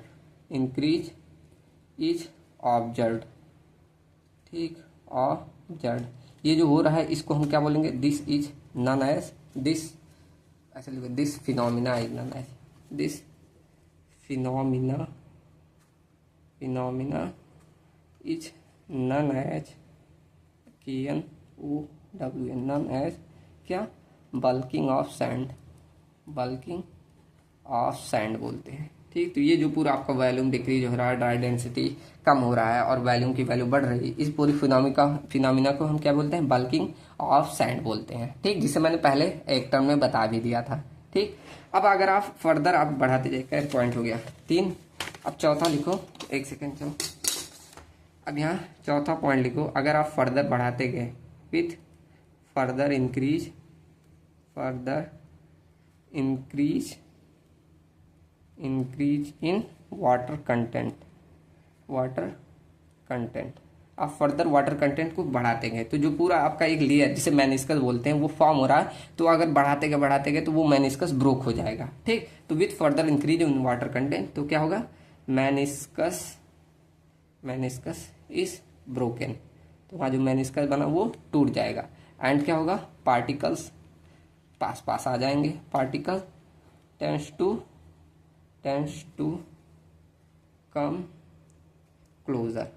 ठीक, ऑब्जर्व्ड, ये जो हो रहा है इसको हम क्या बोलेंगे, this is known as, this ऐसे लिखो, this phenomena is known as, this phenomena is known as KNOWN, known as क्या, बल्किंग ऑफ सैंड बोलते हैं। ठीक, तो ये जो पूरा आपका वॉल्यूम डिक्रीज हो रहा है, ड्राई डेंसिटी कम हो रहा है और वॉल्यूम की वैल्यू बढ़ रही है, इस पूरी फिनोमिना को हम क्या बोलते हैं, बल्किंग ऑफ सैंड बोलते हैं। ठीक, जिसे मैंने पहले एक टर्म में बता भी दिया था। ठीक, अब अगर आप फर्दर आप बढ़ाते जाइए, पॉइंट हो गया 3, अब चौथा लिखो, एक सेकेंड चलो, अब यहाँ चौथा पॉइंट लिखो, अगर आप फर्दर बढ़ाते गए with further increase in water content, आप फर्दर वाटर कंटेंट को बढ़ाते गए तो जो पूरा आपका एक लेयर जिसे मेनिस्कस बोलते हैं वो फॉर्म हो रहा है, तो अगर बढ़ाते गए तो वो मेनिस्कस ब्रोक हो जाएगा। ठीक, तो with further increase in water content तो क्या होगा, मेनिस्कस इज ब्रोकन, तो वहाँ जो मेनिस्कस बना वो टूट जाएगा, एंड क्या होगा, पार्टिकल्स पास आ जाएंगे, particle tends to come closer.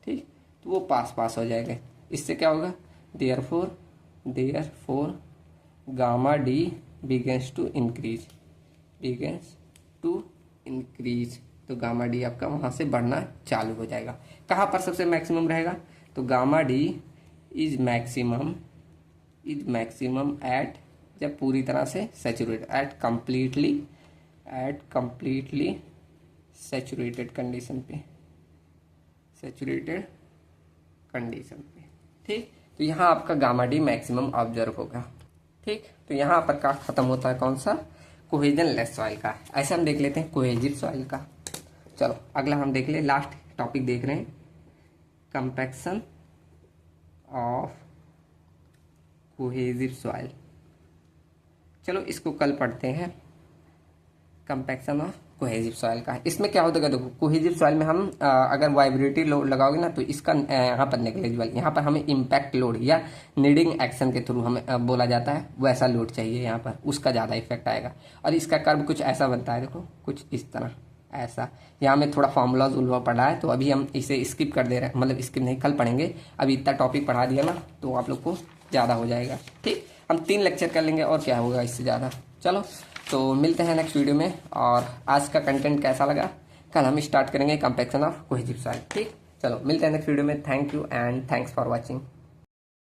ठीक, तो वो पास हो जाएगा, इससे क्या होगा, therefore gamma d begins to increase, तो गामा डी आपका वहाँ से बढ़ना चालू हो जाएगा। कहाँ पर सबसे मैक्सिमम रहेगा, तो gamma d is maximum at, जब पूरी तरह से saturate, at completely saturated condition पे, सैचुरेटेड कंडीशन पे। ठीक, तो यहाँ आपका गामा डी मैक्सिमम ऑब्जर्व होगा। ठीक, तो यहाँ पर का खत्म होता है कौन सा, कोहेजन लेस सॉइल का। ऐसे हम देख लेते हैं कोहेजिव सॉइल का। चलो अगला हम देख ले, लास्ट टॉपिक देख रहे हैं, कंपैक्शन ऑफ कोहेजिव सॉइल। चलो इसको कल पढ़ते हैं, कंपैक्शन ऑफ कोहेजिव सॉइल का। इसमें क्या होता है, देखो कोहेजिव सॉइल में हम अगर वाइब्रेटरी लोड लगाओगे ना तो इसका यहाँ पर नेग्लिजिबल, यहाँ पर हमें इम्पैक्ट लोड या नीडिंग एक्शन के थ्रू हमें बोला जाता है, वैसा लोड चाहिए यहाँ पर, उसका ज़्यादा इफेक्ट आएगा। और इसका कर्व कुछ ऐसा बनता है, देखो कुछ इस तरह ऐसा। यहाँ में थोड़ा फॉर्मूलाज उल्वा पढ़ा है तो अभी हम इसे स्किप कर दे रहे हैं, मतलब स्किप नहीं, कल पढ़ेंगे। अभी इतना टॉपिक पढ़ा दिया ना तो आप लोग को ज़्यादा हो जाएगा। ठीक, हम 3 लेक्चर कर लेंगे और क्या होगा इससे ज़्यादा। चलो तो मिलते हैं नेक्स्ट वीडियो में। और आज का कंटेंट कैसा लगा, कल हम स्टार्ट करेंगे कंपैक्शन ऑफ कोहेजिव सॉइल। ठीक, चलो मिलते हैं नेक्स्ट वीडियो में। Thank you and thanks for watching.